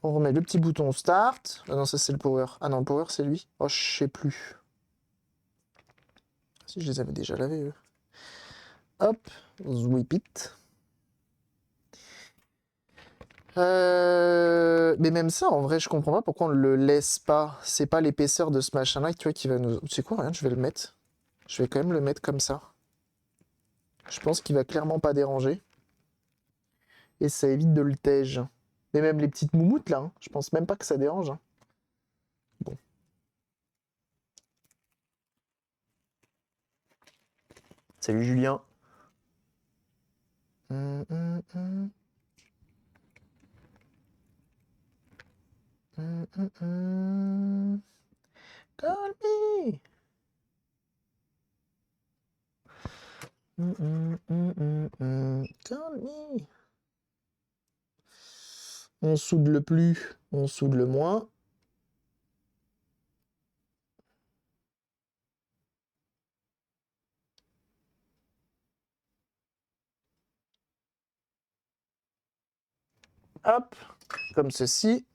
Speaker 1: On remet le petit bouton Start. Ah non, ça c'est le Power. Ah non, le Power c'est lui. Oh, je sais plus. Si je les avais déjà lavés, eux. Hop, Zwip it. Mais même ça, en vrai, je comprends pas pourquoi on le laisse pas. C'est pas l'épaisseur de ce machin-là, tu vois, qui va nous... C'est quoi, rien, je vais le mettre. Je vais quand même le mettre comme ça. Je pense qu'il va clairement pas déranger. Et ça évite de le tège. Mais même les petites moumoutes, là, hein, je pense même pas que ça dérange. Hein. Bon. Salut Julien. Call me. Call me. On soude le plus, on soude le moins. Hop, comme ceci.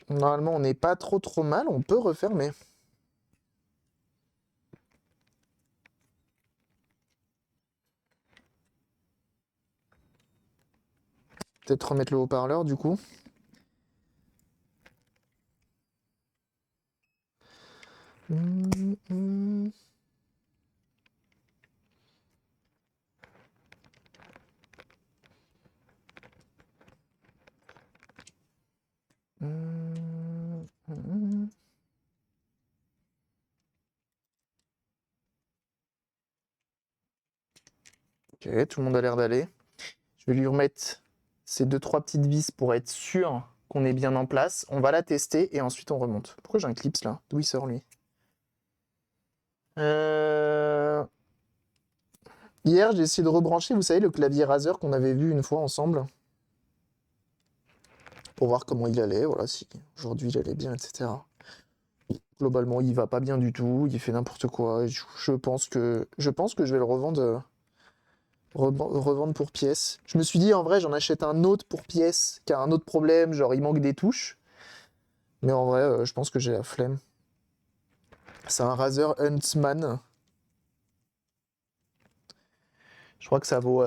Speaker 1: Normalement, on n'est pas trop mal. On peut refermer. Peut-être remettre le haut-parleur, du coup. Ok, tout le monde a l'air d'aller. Je vais lui remettre ces 2-3 petites vis pour être sûr qu'on est bien en place. On va la tester et ensuite on remonte. Pourquoi j'ai un clips là? D'où il sort lui? Hier, j'ai essayé de rebrancher, vous savez, le clavier Razer qu'on avait vu une fois ensemble. Pour voir comment il allait, voilà, si aujourd'hui il allait bien, etc. Globalement, il va pas bien du tout, il fait n'importe quoi. Et je pense que je vais le revendre, revendre pour pièce. Je me suis dit, en vrai, j'en achète un autre pour pièce qui a un autre problème, genre il manque des touches. Mais en vrai, je pense que j'ai la flemme. C'est un Razer Huntsman. Je crois que ça vaut,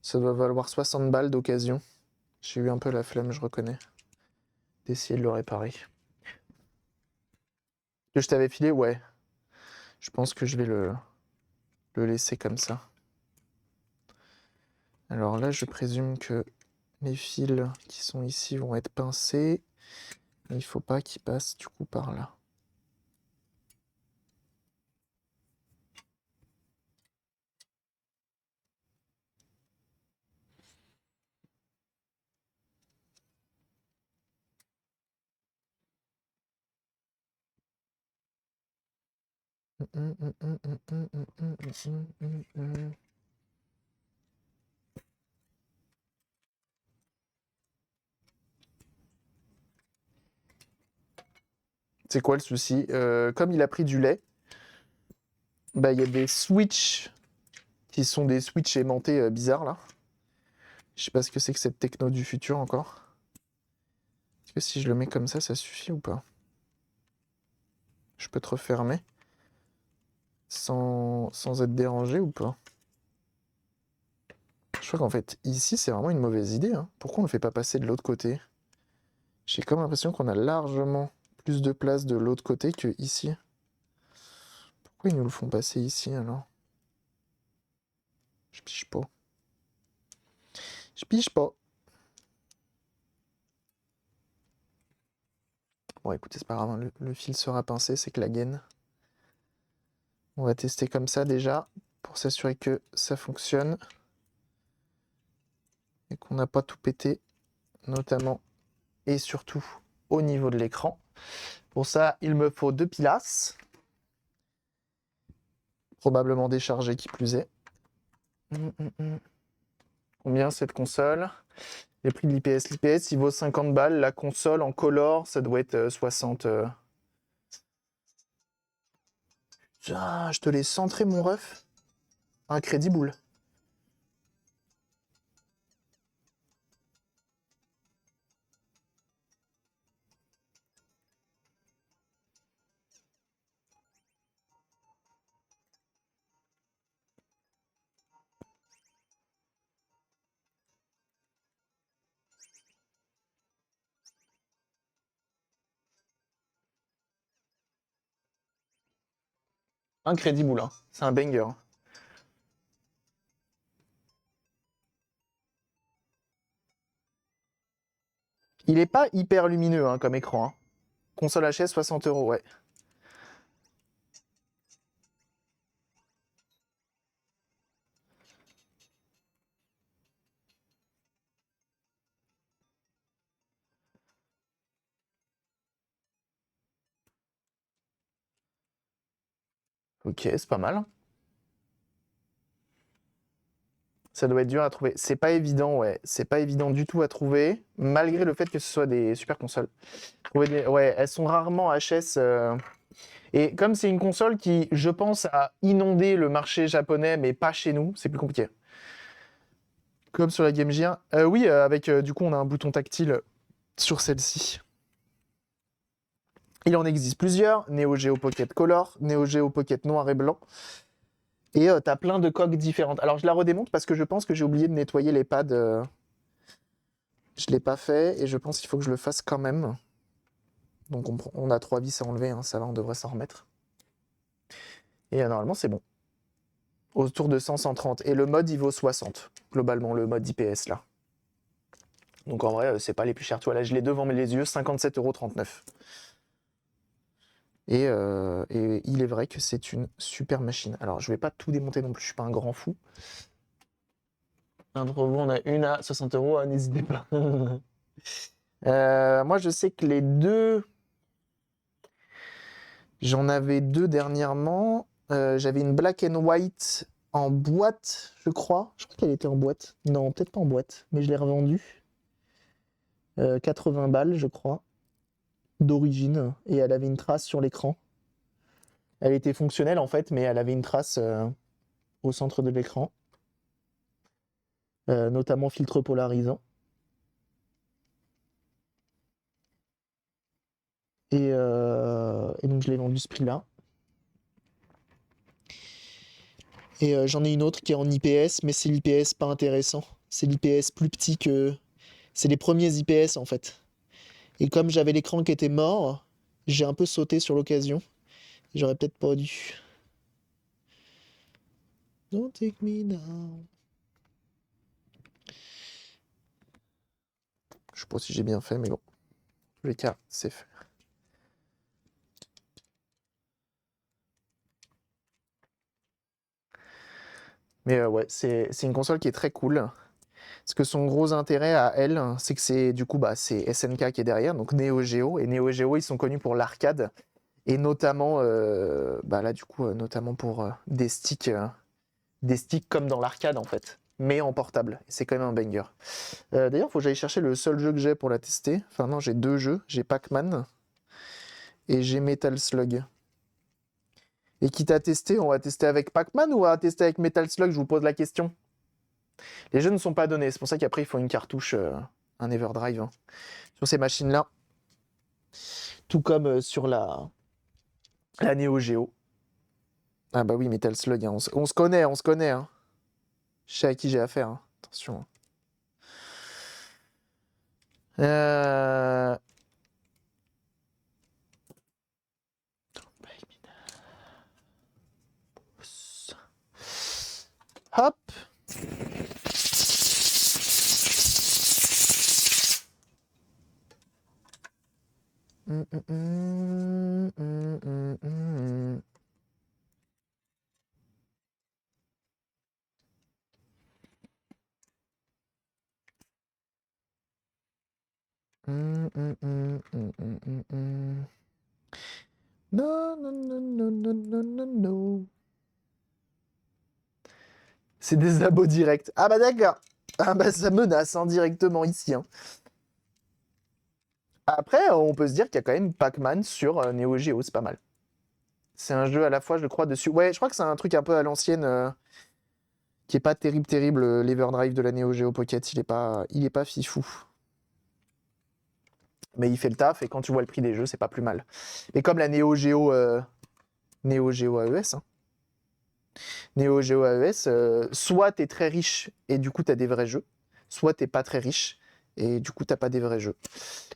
Speaker 1: ça doit valoir 60 balles d'occasion. J'ai eu un peu la flemme, je reconnais, d'essayer de le réparer. Que je t'avais filé, ouais. Je pense que je vais le laisser comme ça. Alors là, je présume que les fils qui sont ici vont être pincés. Il ne faut pas qu'ils passent du coup par là. C'est quoi le souci? Comme il a pris du lait, bah, il y a des switches qui sont des switches aimantés bizarres là. Je sais pas ce que c'est que cette techno du futur encore. Est-ce que si je le mets comme ça suffit ou pas? Je peux te refermer sans être dérangé ou pas? Je crois qu'en fait, ici, c'est vraiment une mauvaise idée, hein. Pourquoi on le fait pas passer de l'autre côté? J'ai comme l'impression qu'on a largement plus de place de l'autre côté que ici. Pourquoi ils nous le font passer ici alors? Je pige pas. Je pige pas. Bon, écoutez, c'est pas grave, hein, le fil sera pincé, c'est que la gaine. On va tester comme ça déjà, pour s'assurer que ça fonctionne. Et qu'on n'a pas tout pété, notamment et surtout au niveau de l'écran. Pour ça, il me faut 2 pilasses. Probablement déchargées qui plus est. Combien cette console? Les prix de l'IPS. L'IPS, il vaut 50 balles. La console en color, ça doit être 60. Ah, je te l'ai centré, mon ref. Incredible. Incredible, hein. C'est un banger. Il est pas hyper lumineux hein, comme écran. Hein. Console HS, 60 €, ouais. Ok, c'est pas mal. Ça doit être dur à trouver. C'est pas évident, ouais. C'est pas évident du tout à trouver, malgré le fait que ce soit des super consoles. Ouais, elles sont rarement HS. Et comme c'est une console qui, je pense, a inondé le marché japonais, mais pas chez nous, c'est plus compliqué. Comme sur la Game Gear. Oui, avec du coup, on a un bouton tactile sur celle-ci. Il en existe plusieurs, Neo Geo Pocket Color, Neo Geo Pocket noir et blanc. Et t'as plein de coques différentes. Alors je la redémonte parce que je pense que j'ai oublié de nettoyer les pads. Je l'ai pas fait et je pense qu'il faut que je le fasse quand même. Donc on a 3 vis à enlever, hein, ça va, on devrait s'en remettre. Et normalement c'est bon. Autour de 100-130. Et le mode il vaut 60, globalement, le mode IPS là. Donc en vrai, c'est pas les plus chers. Tu vois, là je l'ai devant les yeux, 57,39 €. Et il est vrai que c'est une super machine. Alors, je vais pas tout démonter non plus, je suis pas un grand fou. Un d'entre vous, on a une à 60 €, n'hésitez pas. Moi, je sais que les deux... J'en avais deux dernièrement. J'avais une Black and White en boîte, je crois. Je crois qu'elle était en boîte. Non, peut-être pas en boîte, mais je l'ai revendue. 80 balles, je crois, d'origine. Et elle avait une trace sur l'écran. Elle était fonctionnelle en fait, mais elle avait une trace au centre de l'écran, notamment filtre polarisant. Et donc je l'ai vendu ce prix-là. Et j'en ai une autre qui est en IPS, mais c'est l'IPS pas intéressant. C'est l'IPS plus petit que... C'est les premiers IPS en fait. Et comme j'avais l'écran qui était mort, j'ai un peu sauté sur l'occasion. J'aurais peut-être pas dû. Don't take me down. Je sais pas si j'ai bien fait, mais bon. En tous les cas, c'est fait. Mais ouais, c'est une console qui est très cool. Parce que son gros intérêt à elle, c'est que c'est du coup c'est SNK qui est derrière, donc Neo Geo. Et Neo Geo, ils sont connus pour l'arcade. Et notamment, là du coup, notamment pour des sticks comme dans l'arcade en fait, mais en portable. Et c'est quand même un banger. D'ailleurs, il faut que j'aille chercher le seul jeu que j'ai pour la tester. Enfin non, j'ai deux jeux. J'ai Pac-Man et j'ai Metal Slug. Et quitte à tester, on va tester avec Pac-Man ou on va tester avec Metal Slug? Je vous pose la question. Les jeux ne sont pas donnés, c'est pour ça qu'après il faut une cartouche, un Everdrive, hein, sur ces machines-là. Tout comme sur la Neo Geo. Ah bah oui, Metal Slug, hein, on se connaît, on se connaît. Hein. Je sais à qui j'ai affaire, hein. Attention. Hop. Non, non, non, non, non, non, non, non. C'est des abos directs. Ah bah d'accord. Ah bah ça menace directement ici. Hein. Après, on peut se dire qu'il y a quand même Pac-Man sur Neo Geo, c'est pas mal. C'est un jeu à la fois, je crois, dessus. Ouais, je crois que c'est un truc un peu à l'ancienne, qui est pas terrible. L'Everdrive de la Neo Geo Pocket, il est pas fifou. Mais il fait le taf, et quand tu vois le prix des jeux, c'est pas plus mal. Et comme la Neo Geo AES, hein. Neo Geo AES, soit t'es très riche, et du coup t'as des vrais jeux, soit t'es pas très riche, et du coup t'as pas des vrais jeux.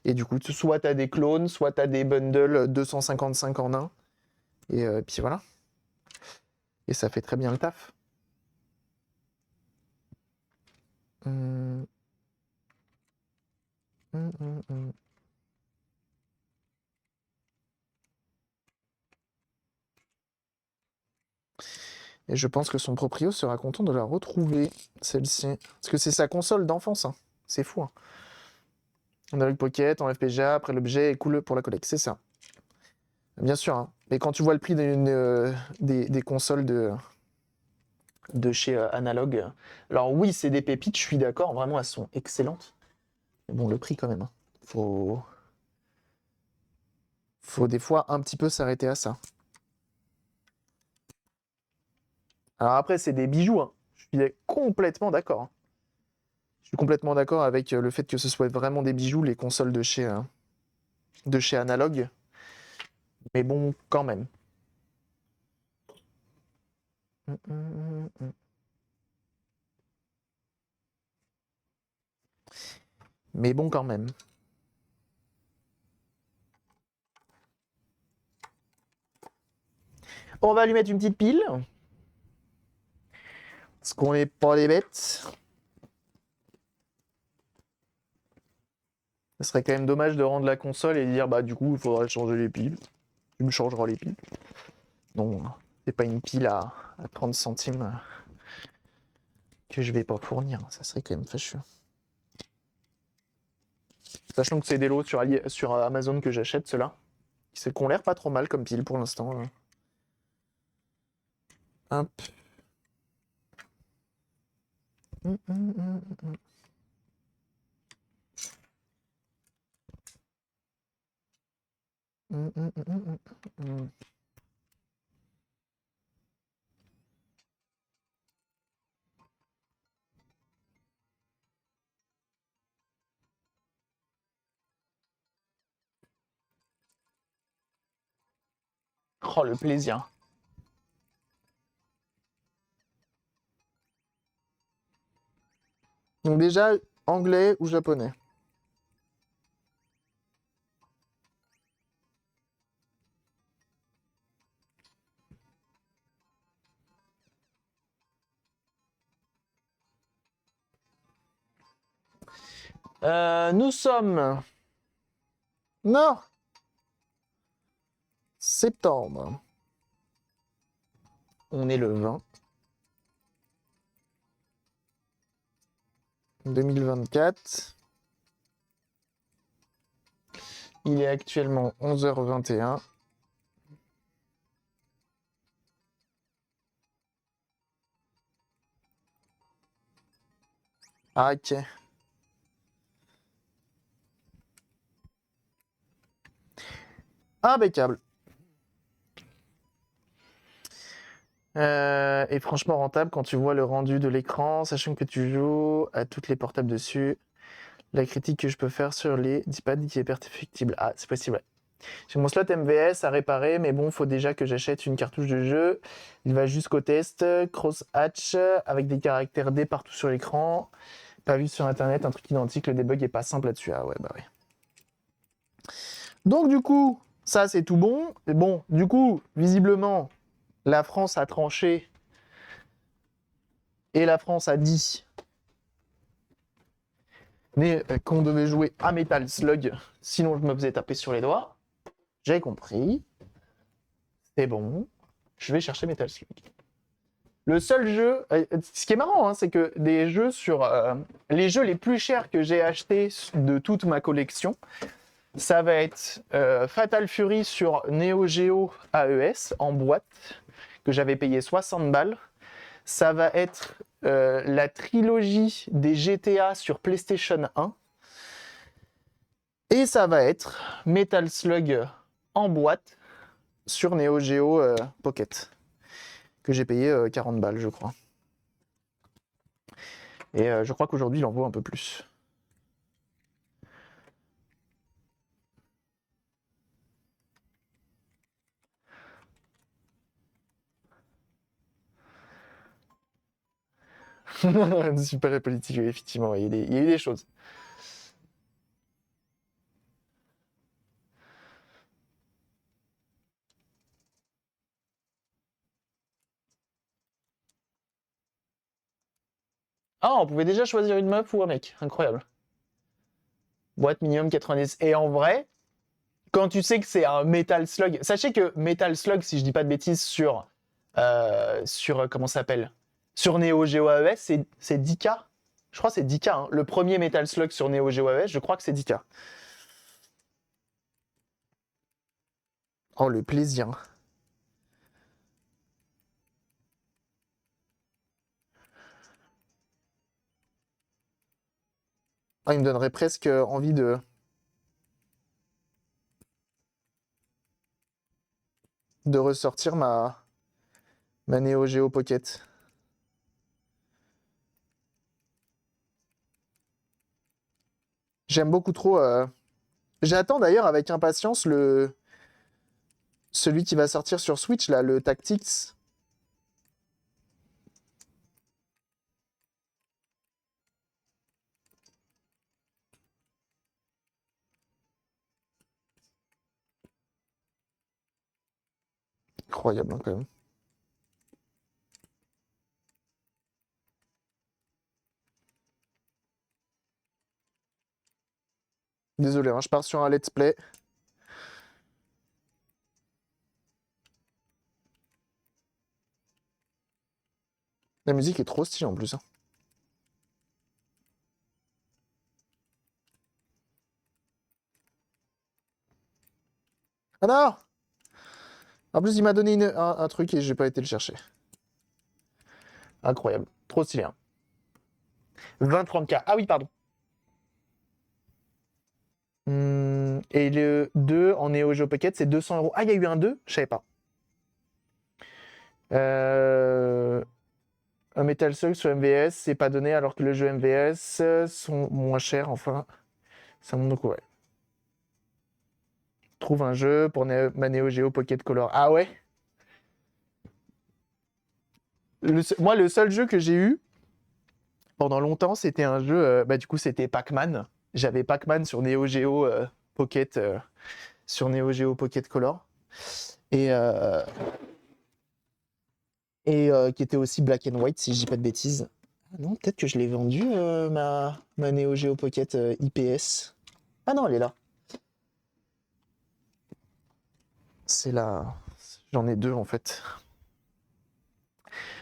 Speaker 1: Et du coup, soit t'as des clones, soit t'as des bundles 255 en un, et puis voilà. Et ça fait très bien le taf. Hum. Hum. Et je pense que son proprio sera content de la retrouver, celle-ci. Parce que c'est sa console d'enfance, hein. C'est fou. Hein. On a le Pocket en FPGA, après l'objet est cool pour la collecte, c'est ça. Bien sûr, hein. Mais quand tu vois le prix des consoles de chez Analog, alors oui, c'est des pépites, je suis d'accord, vraiment elles sont excellentes. Mais bon, le prix quand même. Hein. Faut des fois un petit peu s'arrêter à ça. Alors après, c'est des bijoux, hein. Je suis complètement d'accord. Hein. Je suis complètement d'accord avec le fait que ce soit vraiment des bijoux, les consoles de chez Analog. Mais bon, quand même. Mais bon, quand même. On va lui mettre une petite pile. Parce qu'on n'est pas des bêtes. Ce serait quand même dommage de rendre la console et dire bah du coup il faudrait changer les piles. Tu me changeras les piles. Non, c'est pas une pile à 30 centimes que je vais pas fournir. Ça serait quand même fâcheux. Sachant que c'est des lots sur Amazon que j'achète, ceux-là. Qui ont l'air pas trop mal comme pile pour l'instant. Hop. Oh, le plaisir. Donc déjà, anglais ou japonais? Nous sommes... Non! Septembre. On est le 20. 2024. Il est actuellement 11h21. Ah, ok. Impeccable. Et franchement rentable quand tu vois le rendu de l'écran, sachant que tu joues à toutes les portables dessus. La critique que je peux faire sur les D-pad qui est perfectible. Ah, c'est possible, ouais. J'ai mon slot MVS à réparer, mais bon, faut déjà que j'achète une cartouche de jeu. Il va jusqu'au test, cross-hatch, avec des caractères D partout sur l'écran. Pas vu sur internet, un truc identique, le debug est pas simple là-dessus. Ah ouais, bah ouais. Donc du coup, ça c'est tout bon. Et bon, du coup, visiblement, la France a tranché et la France a dit qu'on devait jouer à Metal Slug, sinon je me faisais taper sur les doigts. J'ai compris. C'est bon. Je vais chercher Metal Slug. Le seul jeu, ce qui est marrant, hein, c'est que des jeux sur les jeux les plus chers que j'ai achetés de toute ma collection, ça va être Fatal Fury sur Neo Geo AES en boîte que j'avais payé 60 balles. Ça va être la trilogie des GTA sur PlayStation 1. Et ça va être Metal Slug en boîte sur Neo Geo Pocket que j'ai payé 40 balles, je crois. Et je crois qu'aujourd'hui, il en vaut un peu plus. Super politique, oui, effectivement, il y a eu des choses. Ah, on pouvait déjà choisir une meuf ou un mec. Incroyable. Boîte minimum 90. Et en vrai, quand tu sais que c'est un Metal Slug, sachez que Metal Slug, si je dis pas de bêtises, comment ça s'appelle, sur Neo Geo AES, c'est 10K. Je crois que c'est 10K. Hein. Le premier Metal Slug sur Neo Geo AES, je crois que c'est 10K. Oh, le plaisir. Ah, il me donnerait presque envie de ressortir ma Neo Geo Pocket. J'aime beaucoup trop. J'attends d'ailleurs avec impatience Celui qui va sortir sur Switch, là, le Tactics. Incroyable, hein, quand même. Désolé, hein, je pars sur un let's play. La musique est trop stylée en plus, hein. Ah non! En plus, il m'a donné un truc et j'ai pas été le chercher. Incroyable. Trop stylé, hein. 20-30K. Ah oui, pardon. Et le 2 en Neo Geo Pocket, c'est 200 euros. Ah, il y a eu un 2? Je savais pas. Un Metal Slug sur MVS, c'est pas donné alors que le jeu MVS sont moins chers. Enfin, ça montre donc ouais. Trouve un jeu pour ma Neo Geo Pocket Color. Ah ouais? Moi, le seul jeu que j'ai eu pendant longtemps, c'était un jeu. Bah, du coup, c'était Pac-Man. J'avais Pac-Man sur Neo Geo Pocket, sur Neo Geo Pocket Color. Et, qui était aussi Black and White, si je dis pas de bêtises. Ah non, peut-être que je l'ai vendu, ma Neo Geo Pocket IPS. Ah non, elle est là. C'est là. J'en ai deux en fait.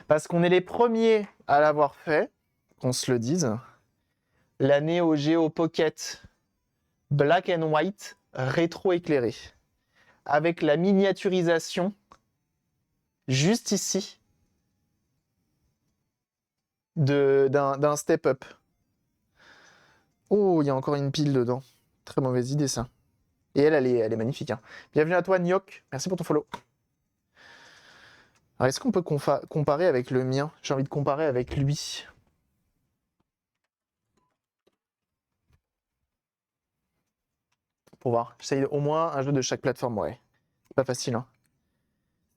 Speaker 1: Parce qu'on est les premiers à l'avoir fait, qu'on se le dise. La Neo Geo Pocket Black and White rétro-éclairée. Avec la miniaturisation juste ici d'un step-up. Oh, il y a encore une pile dedans. Très mauvaise idée ça. Et elle est magnifique, hein. Bienvenue à toi, Nyok. Merci pour ton follow. Alors, est-ce qu'on peut comparer avec le mien? J'ai envie de comparer avec lui. Pour voir. J'essaye au moins un jeu de chaque plateforme, ouais. C'est pas facile, hein.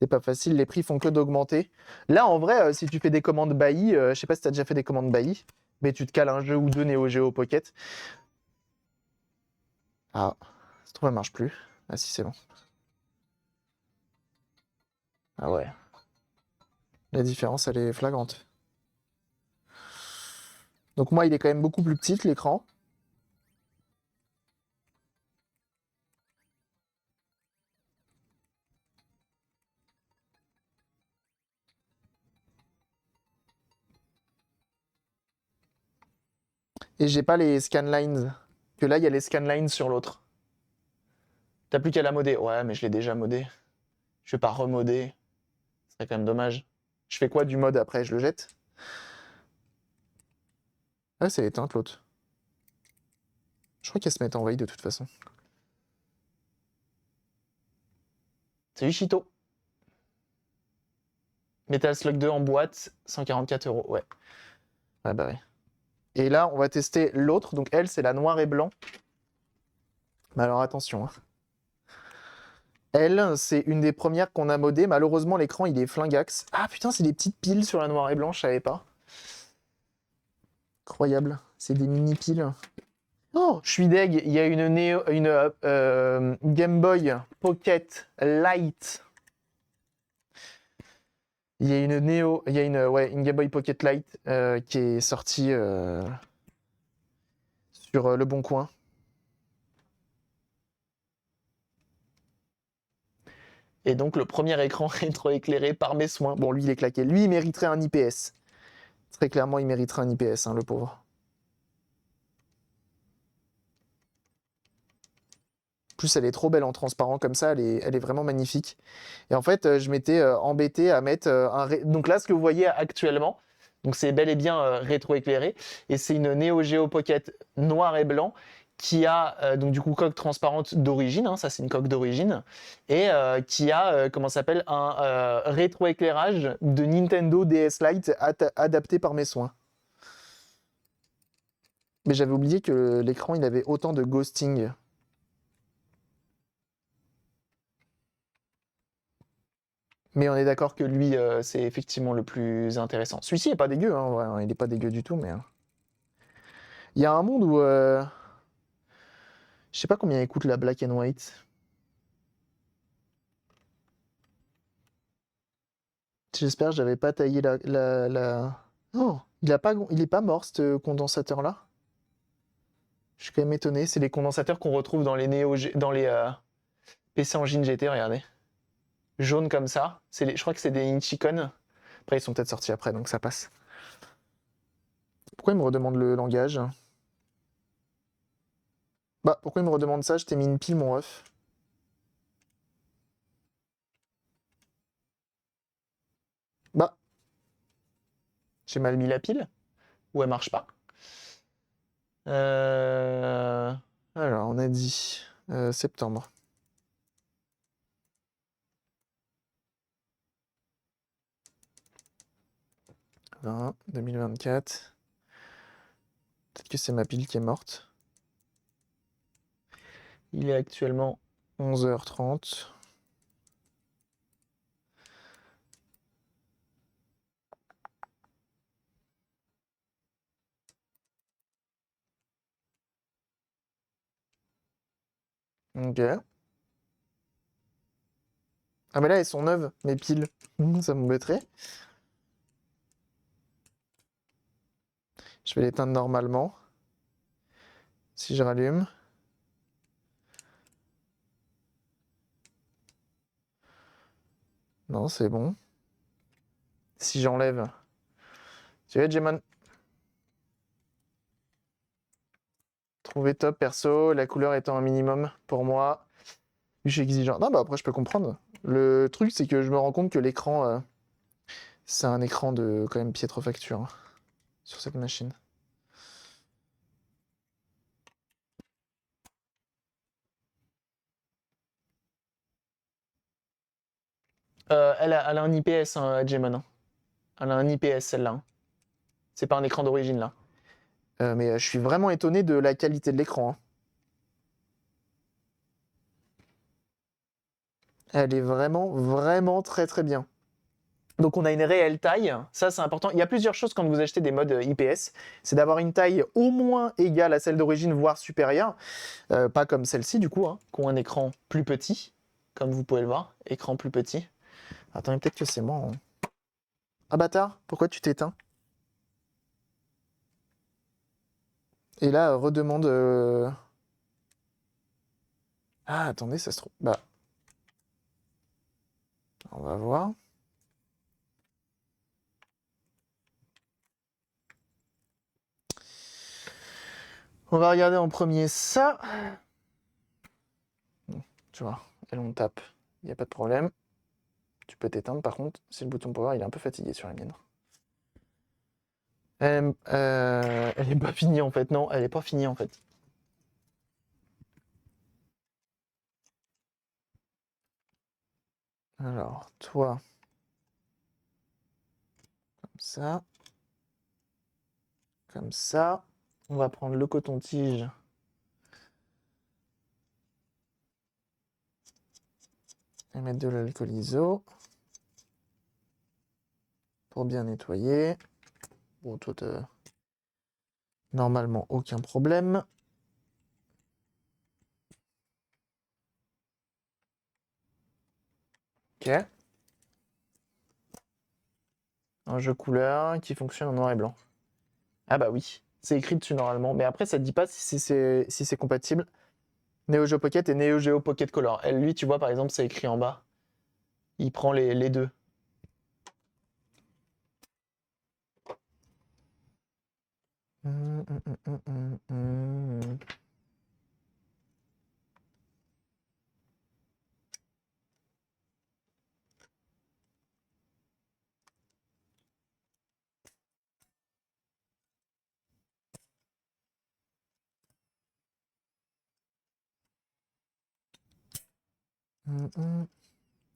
Speaker 1: C'est pas facile, les prix font que d'augmenter. Là, en vrai, si tu fais des commandes Bailly, je sais pas si t'as déjà fait des commandes Bailly, mais tu te cales un jeu ou deux Neo Geo Pocket. Ah, ça se trouve, elle marche plus. Ah si, c'est bon. Ah ouais. La différence, elle est flagrante. Donc moi, il est quand même beaucoup plus petit, l'écran. Et j'ai pas les scanlines. Que là, il y a les scanlines sur l'autre. T'as plus qu'à la modder. Ouais, mais je l'ai déjà modé. Je vais pas remodder. Ce serait quand même dommage. Je fais quoi du mode après? Je le jette? Ah, c'est éteinte l'autre. Je crois qu'elle se met en veille de toute façon. Salut Chito. Metal Slug 2 en boîte, 144 euros. Ouais. Ouais, bah ouais. Et là, on va tester l'autre. Donc elle, c'est la noir et blanc. Mais alors attention, hein. Elle, c'est une des premières qu'on a modées. Malheureusement, l'écran, il est flingax. Ah putain, c'est des petites piles sur la noir et blanc, je savais pas. Incroyable. C'est des mini piles. Oh, je suis deg. Il y a une Game Boy Pocket Light. Il y a une Game Boy Pocket Light qui est sortie sur Le Bon Coin. Et donc le premier écran rétroéclairé par mes soins. Bon, lui, il est claqué. Lui, il mériterait un IPS. Très clairement, il mériterait un IPS, hein, le pauvre. En plus, elle est trop belle en transparent comme ça. Elle est vraiment magnifique. Et en fait, je m'étais embêté à mettre Donc là, ce que vous voyez actuellement, donc c'est bel et bien rétroéclairé. Et c'est une Neo Geo Pocket noir et blanc qui a donc du coup coque transparente d'origine, hein, ça c'est une coque d'origine, et qui a comment s'appelle un rétroéclairage de Nintendo DS Lite adapté par mes soins. Mais j'avais oublié que l'écran il avait autant de ghosting. Mais on est d'accord que lui, c'est effectivement le plus intéressant. Celui-ci est pas dégueu, hein, en vrai, hein, il est pas dégueu du tout, mais... Il y a un monde où... Je sais pas combien il coûte la Black and White. J'espère que j'avais pas taillé la... Oh, il est pas mort, ce condensateur-là. Je suis quand même étonné. C'est les condensateurs qu'on retrouve dans les dans les PC Engine GT, regardez. Jaune comme ça. Je crois que c'est des Inchicon. Après, ils sont peut-être sortis après, donc ça passe. Pourquoi il me redemande le langage? Bah, pourquoi il me redemande ça? Je t'ai mis une pile, mon ref. Bah, j'ai mal mis la pile? Ou elle marche pas? Alors, on a dit septembre. 2024. Peut-être que c'est ma pile qui est morte. Il est actuellement 11h30. Ok. Ah mais là elles sont neuves, mes piles. Ça m'embêterait. Je vais l'éteindre normalement. Si je rallume. Non, c'est bon. Si j'enlève. Tu vois, Jemon. Trouvé top perso, la couleur étant un minimum pour moi. Je suis exigeant. Non, bah après je peux comprendre. Le truc c'est que je me rends compte que l'écran, c'est un écran de quand même piètre facture hein, sur cette machine. Elle a un IPS, hein, Jemon. Elle a un IPS celle-là, hein. C'est pas un écran d'origine là. Mais je suis vraiment étonné de la qualité de l'écran, hein. Elle est vraiment, vraiment très très bien. Donc on a une réelle taille, ça c'est important. Il y a plusieurs choses quand vous achetez des modes IPS, c'est d'avoir une taille au moins égale à celle d'origine, voire supérieure. Pas comme celle-ci du coup, hein, qui ont un écran plus petit, comme vous pouvez le voir, écran plus petit. Attendez, peut-être que c'est moi, hein. Ah bâtard, pourquoi tu t'éteins? Et là, redemande... Ah attendez, ça se trouve... Bah... On va voir. On va regarder en premier ça. Tu vois, et on tape, il n'y a pas de problème. Tu peux t'éteindre par contre, c'est le bouton power, il est un peu fatigué sur la mienne. Elle est pas finie en fait, non, elle est pas finie en fait. Alors, toi, comme ça, comme ça. On va prendre le coton-tige. Et mettre de l'alcool iso. Pour bien nettoyer. Bon, toi, normalement, aucun problème. Ok. Un jeu couleur qui fonctionne en noir et blanc. Ah bah oui, c'est écrit dessus normalement. Mais après, ça ne dit pas si c'est compatible. Neo Geo Pocket et Neo Geo Pocket Color. Elle, lui, tu vois, par exemple, c'est écrit en bas. Il prend les deux.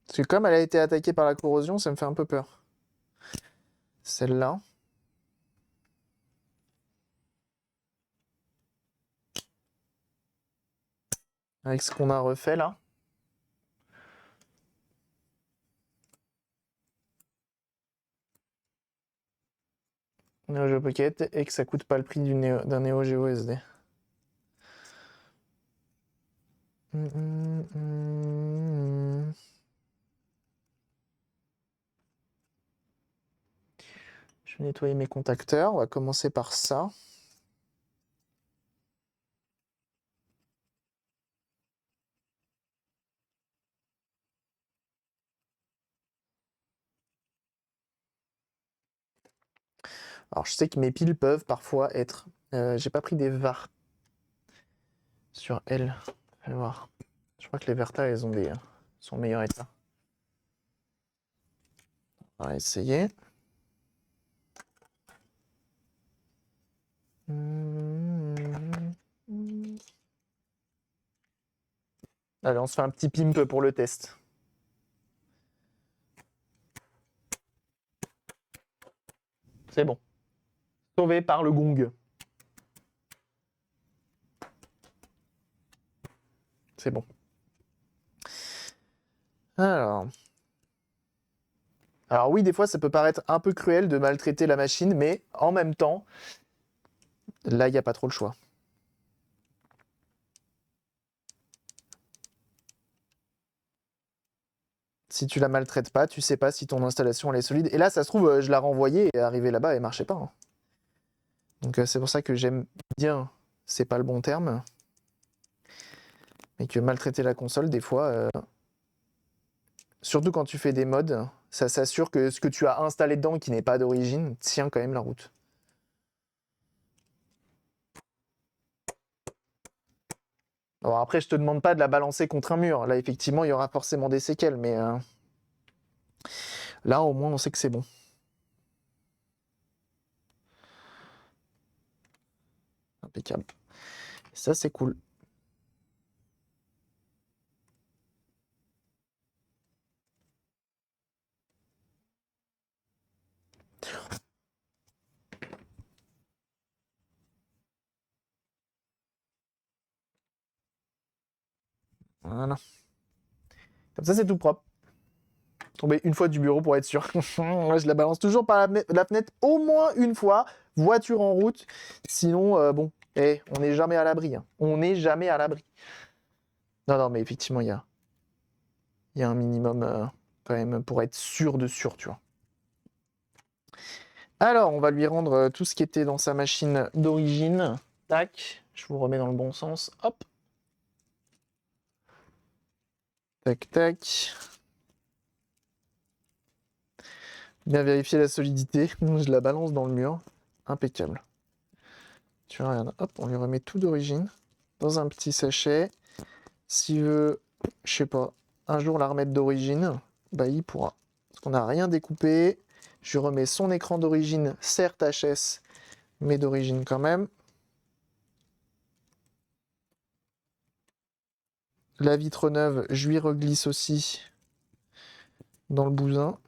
Speaker 1: Parce que comme elle a été attaquée par la corrosion, ça me fait un peu peur. Celle-là. Avec ce qu'on a refait là. Neo Geo Pocket et que ça coûte pas le prix d'un Neo Geo SD. Je vais nettoyer mes contacteurs. On va commencer par ça. Alors, je sais que mes piles peuvent parfois être... j'ai pas pris des VAR sur elles. Allez voir. Je crois que les Verta, elles ont des... sont meilleurs état. On va essayer. Allez, on se fait un petit pimp pour le test. C'est bon. Sauvé par le gong. C'est bon. Alors oui, des fois, ça peut paraître un peu cruel de maltraiter la machine, mais en même temps, là, il n'y a pas trop le choix. Si tu la maltraites pas, tu sais pas si ton installation elle est solide. Et là, ça se trouve, je la renvoyais et arrivé là-bas, elle marchait pas. Hein. Donc c'est pour ça que j'aime bien, c'est pas le bon terme, mais que maltraiter la console, des fois, surtout quand tu fais des mods, ça s'assure que ce que tu as installé dedans, qui n'est pas d'origine, tient quand même la route. Alors après, je te demande pas de la balancer contre un mur. Là, effectivement, il y aura forcément des séquelles, mais là, au moins, on sait que c'est bon. Impeccable. Ça, c'est cool. Voilà. Comme ça, c'est tout propre. Tomber une fois du bureau pour être sûr. Moi, je la balance toujours par la fenêtre au moins une fois. Voiture en route. Sinon, bon, on n'est jamais à l'abri. Hein. On n'est jamais à l'abri. Non, mais effectivement, il y a un minimum quand même pour être sûr de sûr, tu vois. Alors, on va lui rendre tout ce qui était dans sa machine d'origine. Tac, je vous remets dans le bon sens. Hop. Tac, tac. Bien vérifier la solidité. Je la balance dans le mur. Impeccable. Tu vois, regarde. Hop, on lui remet tout d'origine dans un petit sachet. S'il veut, je sais pas, un jour la remettre d'origine, bah il pourra. Parce qu'on n'a rien découpé. Je remets son écran d'origine, certes HS, mais d'origine quand même. La vitre neuve, je lui reglisse aussi dans le bousin.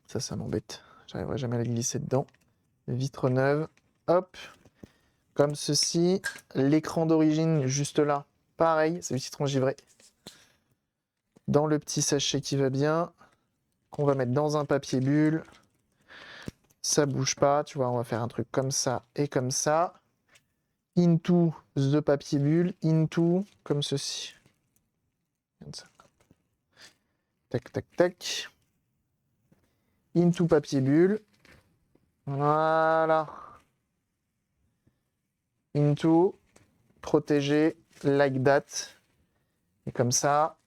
Speaker 1: Ça m'embête. J'arriverai jamais à la glisser dedans. Vitre neuve, hop, comme ceci. L'écran d'origine, juste là, pareil, c'est du citron givré. Dans le petit sachet qui va bien, qu'on va mettre dans un papier bulle. Ça bouge pas, tu vois, on va faire un truc comme ça et comme ça. Into the papier bulle, into, comme ceci. Comme ça. Tac, tac, tac. Into papier bulle. Voilà. Into, protégé, like that. Et comme ça,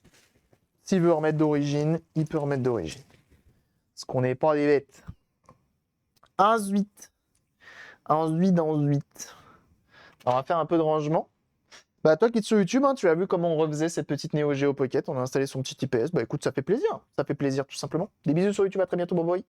Speaker 1: s'il veut remettre d'origine, il peut remettre d'origine. Parce qu'on n'est pas des bêtes. Ensuite. On va faire un peu de rangement. Bah toi qui es sur YouTube, hein, tu as vu comment on refaisait cette petite Neo Geo Pocket. On a installé son petit IPS. Bah écoute, ça fait plaisir. Ça fait plaisir tout simplement. Des bisous sur YouTube, à très bientôt, bye bye.